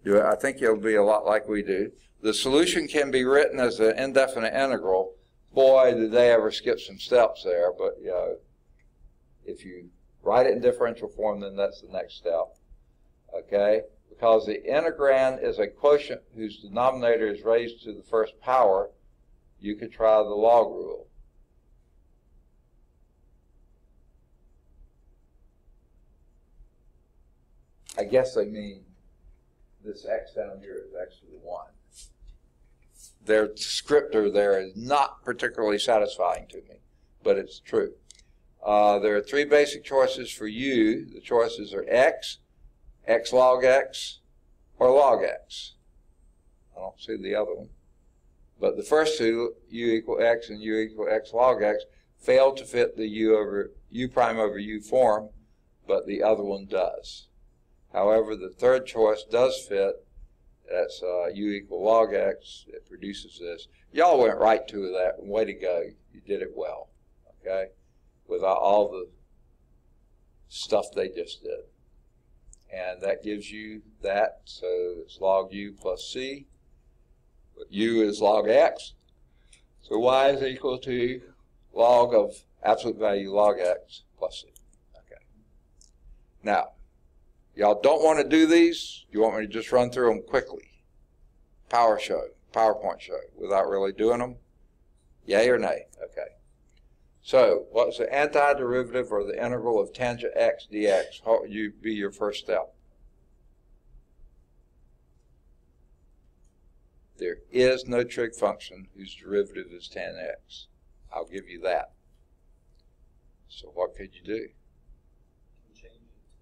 do it. I think it'll be a lot like we do. The solution can be written as an indefinite integral. Boy, did they ever skip some steps there, but you know, if you write it in differential form, then that's the next step. Okay? Because the integrand is a quotient whose denominator is raised to the first power, you could try the log rule. I guess they mean this x down here is actually 1. Their descriptor there is not particularly satisfying to me, but it's true. There are 3 basic choices for u. The choices are x, x log x, or log x. I don't see the other one. But the first two, u equal x and u equal x log x, fail to fit the u prime over u form, but the other one does. However, the third choice does fit. That's u equal log x. It produces this. Y'all went right to that. Way to go. You did it well. Okay? Without all the stuff they just did. And that gives you that. So it's log u plus c. But u is log x. So y is equal to log of absolute value log x plus c. Okay. Now, y'all don't want to do these. You want me to just run through them quickly? PowerPoint show, without really doing them? Yay or nay? Okay. So, what's the antiderivative or the integral of tangent x dx? What would be your first step? There is no trig function whose derivative is tan x. I'll give you that. So what could you do? Change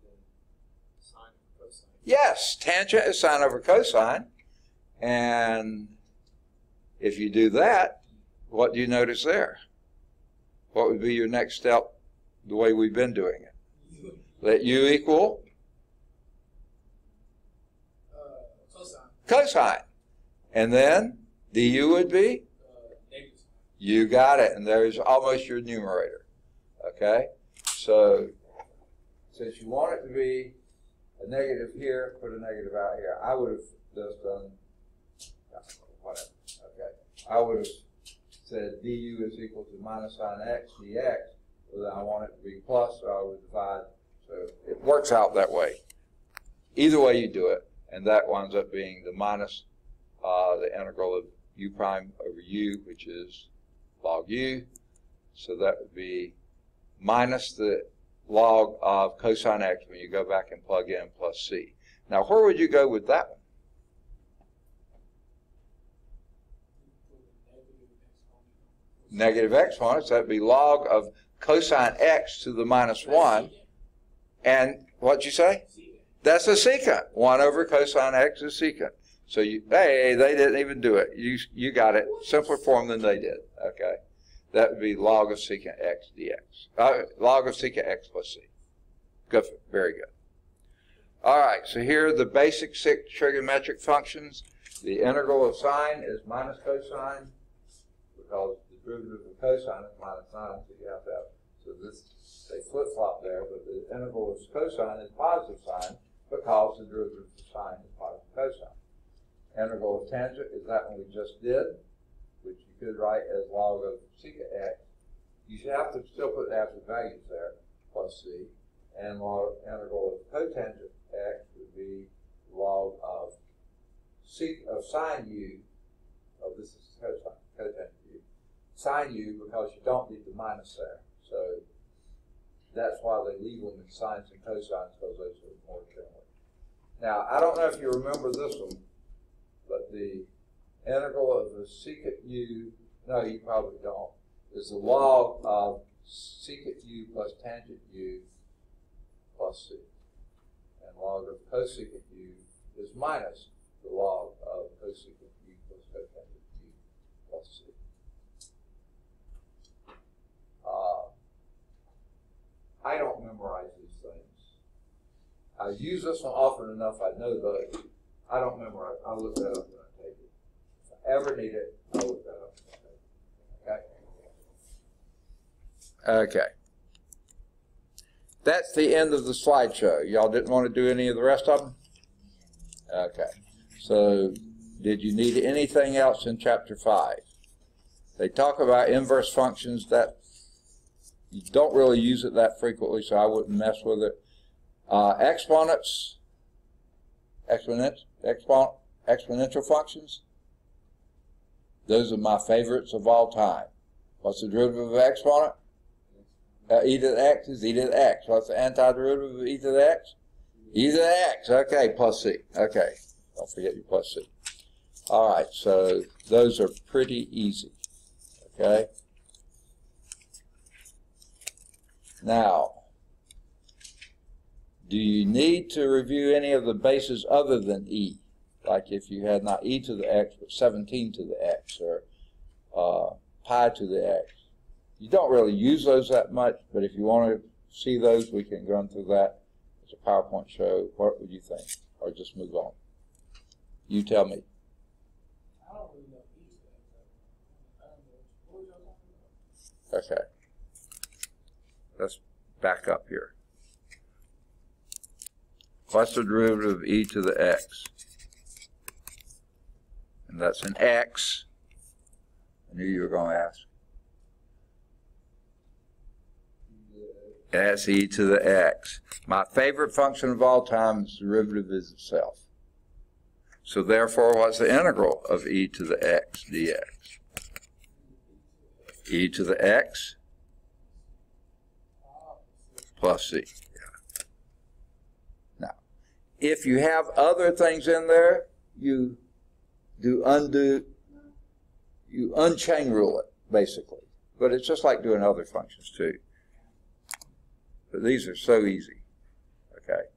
it to sine or cosine. Yes, tangent is sine over cosine. And if you do that, what do you notice there? What would be your next step the way we've been doing it? Let u equal cosine. And then du would be? You got it. And there's almost your numerator. Okay? So, since you want it to be a negative here, put a negative out here. I would have just done whatever. Okay. I would have said du is equal to minus sine x dx, but then I want it to be plus, so I would divide. So it works out that way. Either way you do it, and that winds up being the minus the integral of u prime over u, which is log u. So that would be minus the log of cosine x when you go back and plug in plus c. Now, where would you go with that one? Negative exponents, that would be log of cosine x to the minus 1. And what'd you say? That's a secant. 1 over cosine x is secant. So, hey, they didn't even do it. You got it. Simpler form than they did. Okay? That would be log of secant x dx. Log of secant x plus c. Good. Very good. All right, so here are the basic 6 trigonometric functions. The integral of sine is minus cosine, because the derivative of cosine is minus sine, so you have to have, so this, they flip-flop there, but the integral of cosine is positive sine, because the derivative of sine is positive cosine. Integral of tangent is that one we just did, which you could write as log of secant x. You should have to still put the absolute values there, plus c, and log integral of cotangent x would be log of sine u, this is cosine, cotangent u, sine u, because you don't need the minus there. So that's why they leave them in sines and cosines, because those are more general. Now, I don't know if you remember this one, but the integral of the secant u, no, you probably don't, is the log of secant u plus tangent u plus c. And log of cosecant u is minus the log of cosecant u plus cotangent u plus C. I don't memorize these things. I use this one often enough, I know those. I don't memorize. I'll look that up when I take it. If I ever need it, I'll look that up when I take it. Okay. Okay. That's the end of the slideshow. Y'all didn't want to do any of the rest of them? Okay. So, did you need anything else in Chapter 5? They talk about inverse functions. That you don't really use it that frequently, so I wouldn't mess with it. Exponents, exponential functions. Those are my favorites of all time. What's the derivative of exponent? E to the x is e to the x. What's the antiderivative of e to the x? E to the x. Okay, plus c. Okay, don't forget your plus c. All right, so those are pretty easy. Okay. Now, do you need to review any of the bases other than e? Like if you had not e to the x, but 17 to the x, or pi to the x. You don't really use those that much, but if you want to see those, we can run through that as a PowerPoint show. What would you think? Or just move on? You tell me. I don't really know these things. I don't know. What was y'all talking about? Okay. Let's back up here. What's the derivative of e to the x? And that's an x. I knew you were going to ask. That's e to the x. My favorite function of all time is the derivative is itself. So therefore, what's the integral of e to the x dx? E to the x plus c. Yeah. Now, if you have other things in there, you unchain rule it, basically. But it's just like doing other functions too. But these are so easy. Okay.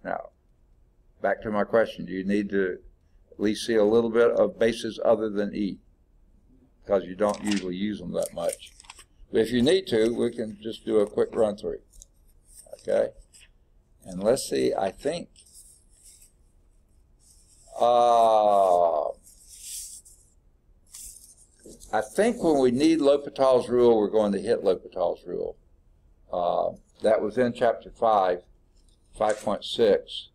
Now, back to my question. Do you need to at least see a little bit of bases other than e? Because you don't usually use them that much. But if you need to, we can just do a quick run through. Okay. And let's see, I think when we need L'Hopital's rule, we're going to hit L'Hopital's rule. That was in Chapter 5, 5.6.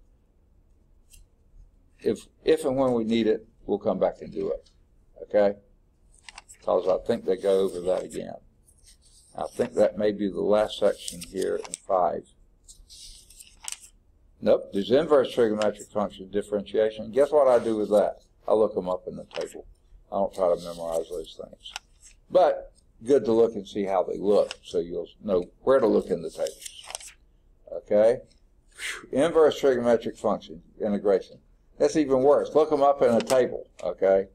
If and when we need it, we'll come back and do it. Okay? Because I think they go over that again. I think that may be the last section here in 5. Nope, there's inverse trigonometric function differentiation. Guess what I do with that? I look them up in the table. I don't try to memorize those things. But good to look and see how they look, so you'll know where to look in the tables. Okay? Inverse trigonometric function integration. That's even worse. Look them up in a table. Okay?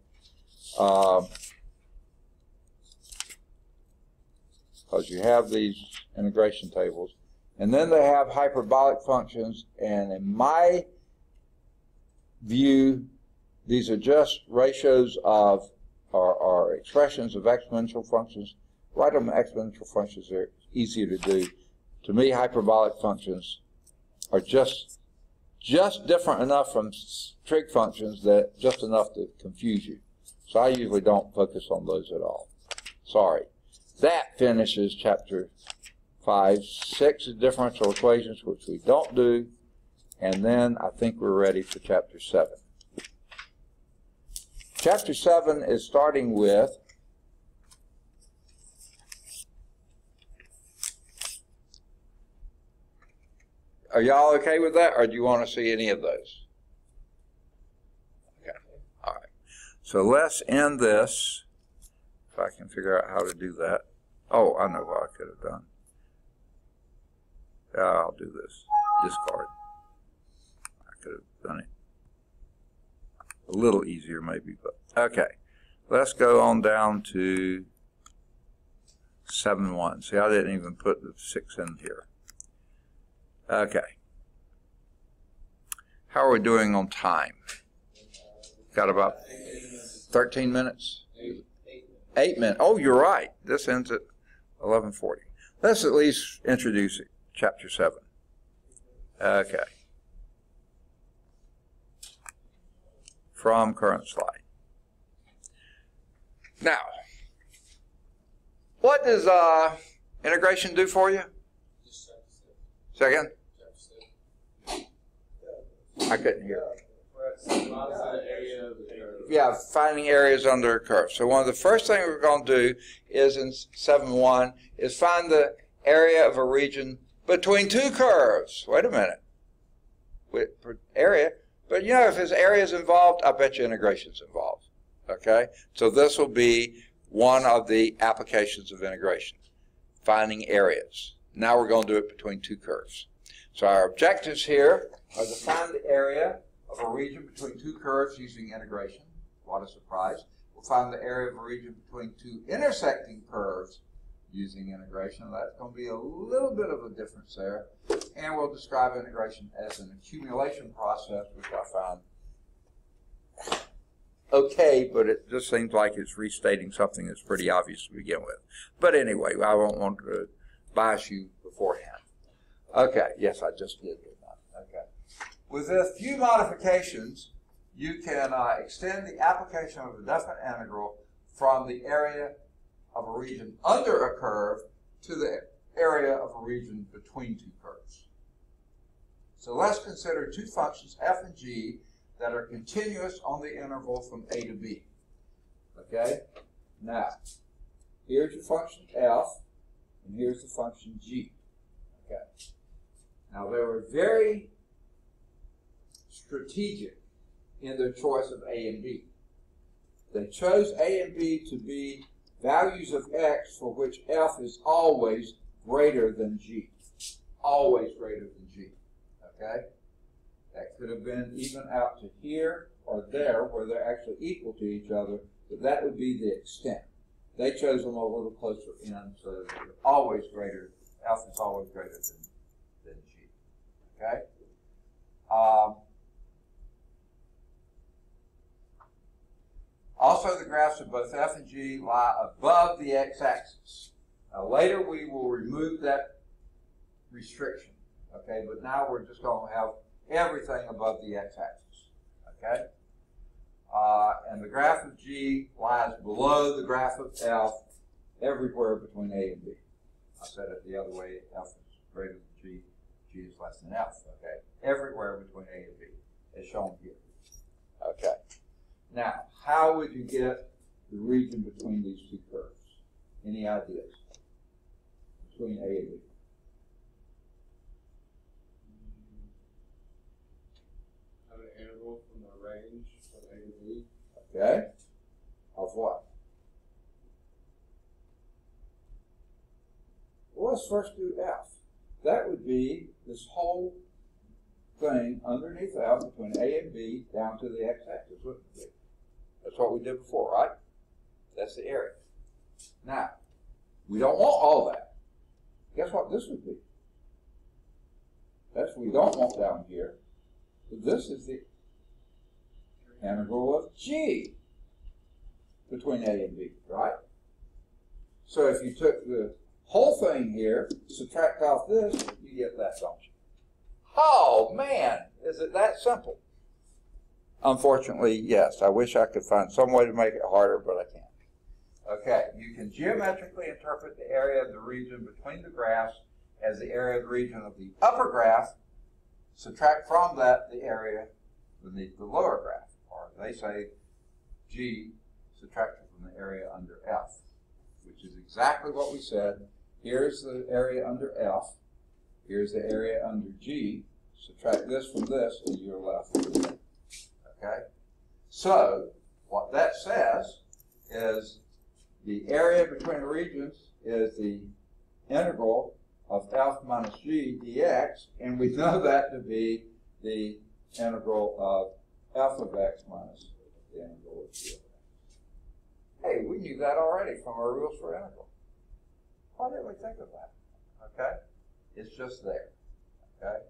Because you have these integration tables. And then they have hyperbolic functions, and in my view, these are just ratios of, or expressions of exponential functions. Write them exponential functions, they're easier to do. To me, hyperbolic functions are just different enough from trig functions that just enough to confuse you. So I usually don't focus on those at all. Sorry. That finishes Chapter 5. 6 is differential equations, which we don't do. And then I think we're ready for Chapter 7. Chapter 7 is starting with are y'all okay with that, or do you want to see any of those? Okay. All right. So let's end this, if I can figure out how to do that. Oh, I know what I could have done. Yeah, I'll do this. Discard. I could have done it a little easier maybe, but okay. Let's go on down to 7.1. See, I didn't even put the 6 in here. Okay. How are we doing on time? Got about 13 minutes? 8. 8 minutes. Oh, you're right. This ends at 11:40. Let's at least introduce it. Chapter 7. Okay. From current slide. Now, what does integration do for you? Just Second? chapter 7. I couldn't hear. Modify the area of the curve. Yeah, finding areas under a curve. So one of the first things we're going to do is in 7.1 is find the area of a region between two curves. Wait a minute. Area. But you know, if there's areas involved, I bet you integration's involved. Okay? So this will be one of the applications of integration. Finding areas. Now we're going to do it between two curves. So our objectives here are to find the area of a region between two curves using integration. What a surprise. We'll find the area of a region between two intersecting curves using integration. That's going to be a little bit of a difference there. And we'll describe integration as an accumulation process, which I found okay, but it just seems like it's restating something that's pretty obvious to begin with. But anyway, I won't want to bias you beforehand. Okay, yes, I just did that. Okay. With a few modifications, you can extend the application of a definite integral from the area of a region under a curve to the area of a region between two curves. So let's consider two functions, f and g, that are continuous on the interval from a to b. Okay? Now, here's your function f, and here's the function g. Okay. Now, they were very strategic in their choice of a and b. They chose a and b to be values of x for which f is always greater than g. Always greater than g. Okay? That could have been even out to here or there where they're actually equal to each other, but that would be the extent. They chose them a little closer in, so that they're always greater, f is always greater than g. Okay? Also, the graphs of both f and g lie above the x-axis. Now, later we will remove that restriction, okay? But now we're just going to have everything above the x-axis, okay? And the graph of g lies below the graph of f everywhere between a and b. I said it the other way, f is greater than g, g is less than f, okay? Everywhere between a and b, as shown here, okay? Now, how would you get the region between these two curves? Any ideas? Between A and B. Have an interval from the range from A to B. Okay. Of what? Well, let's first do F. That would be this whole thing underneath F between A and B down to the x-axis, wouldn't it be? That's what we did before, right? That's the area. Now, we don't want all that. Guess what this would be? That's what we don't want down here. But this is the integral of g between a and b, right? So if you took the whole thing here, subtract off this, you get that, don't you? Oh, man, is it that simple? Unfortunately, yes. I wish I could find some way to make it harder, but I can't. Okay, you can geometrically interpret the area of the region between the graphs as the area of the region of the upper graph. Subtract from that the area beneath the lower graph. Or they say G subtracted from the area under F, which is exactly what we said. Here's the area under F. Here's the area under G. Subtract this from this, and you're left with it. Okay? So, what that says is the area between the regions is the integral of f minus g dx, and we know that to be the integral of f of x minus the integral of g of x. Hey, we knew that already from our rules for integral. Why didn't we think of that? Okay? It's just there. Okay?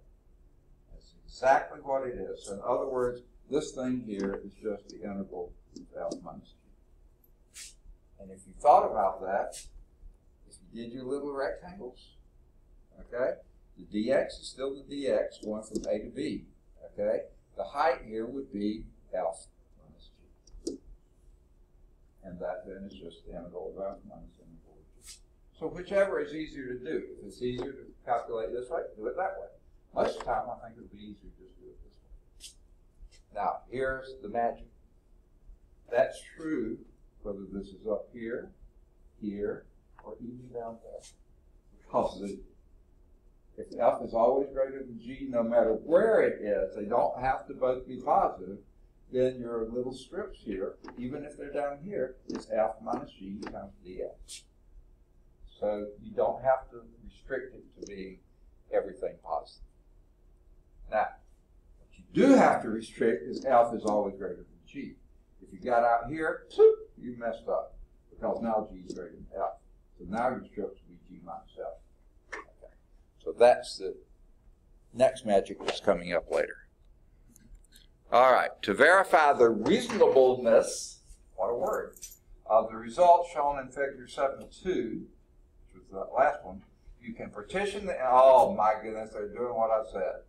That's exactly what it is. So in other words, this thing here is just the integral is F minus G. And if you thought about that, if you did your little rectangles, okay, the dx is still the dx going from A to B, okay? The height here would be F minus G. And that then is just the integral of F minus integral of G. So whichever is easier to do. If it's easier to calculate this way, do it that way. Most of the time, I think it would be easier to just do it this way. Now, here's the magic. That's true whether this is up here, here, or even down there. Because if F is always greater than G, no matter where it is, they don't have to both be positive, then your little strips here, even if they're down here, is F minus G times dx. So you don't have to restrict it to being everything positive. Now, what you do have to restrict is F is always greater than G. If you got out here, you messed up, because now G is greater than F. So now your strips will be G minus F. Okay. So that's the next magic that's coming up later. All right, to verify the reasonableness, what a word, of the results shown in figure 7.2, which was that last one, you can partition the, oh my goodness, they're doing what I said.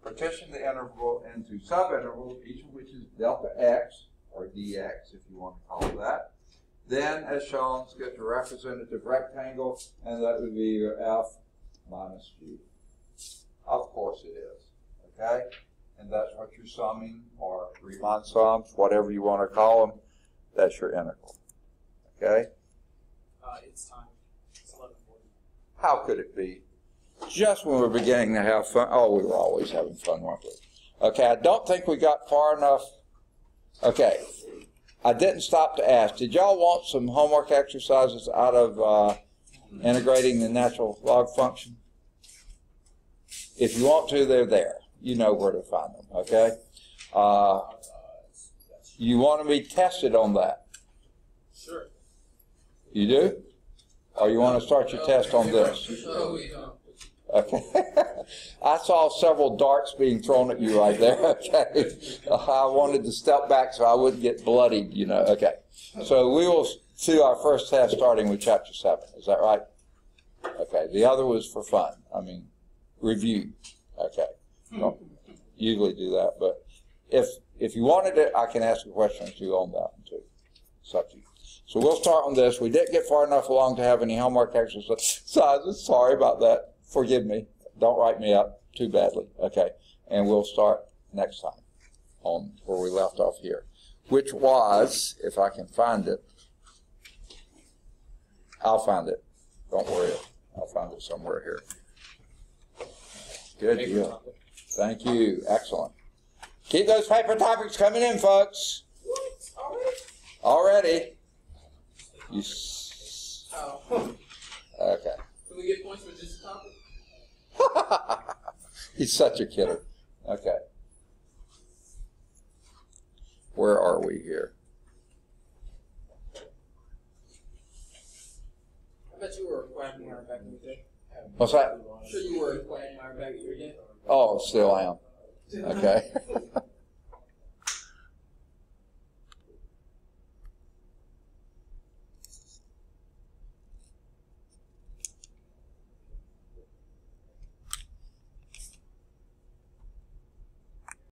Partition the interval into subintervals, each of which is delta x, or dx if you want to call it that. Then, as shown, get the representative rectangle, and that would be your F minus G. Of course it is, okay? And that's what you're summing, or Riemann sums, whatever you want to call them. That's your integral, okay? It's time. It's 11:40. How could it be? Just when we're beginning to have fun. Oh, we were always having fun, weren't we? Okay, I don't think we got far enough. Okay, I didn't stop to ask. Did y'all want some homework exercises out of integrating the natural log function? If you want to, they're there. You know where to find them, okay? You want to be tested on that? Sure. You do? Or you want to start your test on this? No, we don't. Okay. I saw several darts being thrown at you right there. Okay. I wanted to step back so I wouldn't get bloodied, you know. Okay. So we will see our first test starting with chapter 7. Is that right? Okay. The other was for fun. I mean, review. Okay. Don't usually do that, but if you wanted it, I can ask a question or two on that one too. Subject. So we'll start on this. We didn't get far enough along to have any homework exercises. Sorry about that. Forgive me. Don't write me up too badly. Okay. And we'll start next time on where we left off here, which was, if I can find it, I'll find it. Don't worry. I'll find it somewhere here. Good deal. Thank you. Excellent. Keep those paper topics coming in, folks. Already? You Oh. okay. Can we get points for just a topic? He's such a kidder. Okay. Where are we here? I bet you were a quagmire back in the day. What's that? I'm sure you were a quagmire back in your day. Oh, still am. Okay.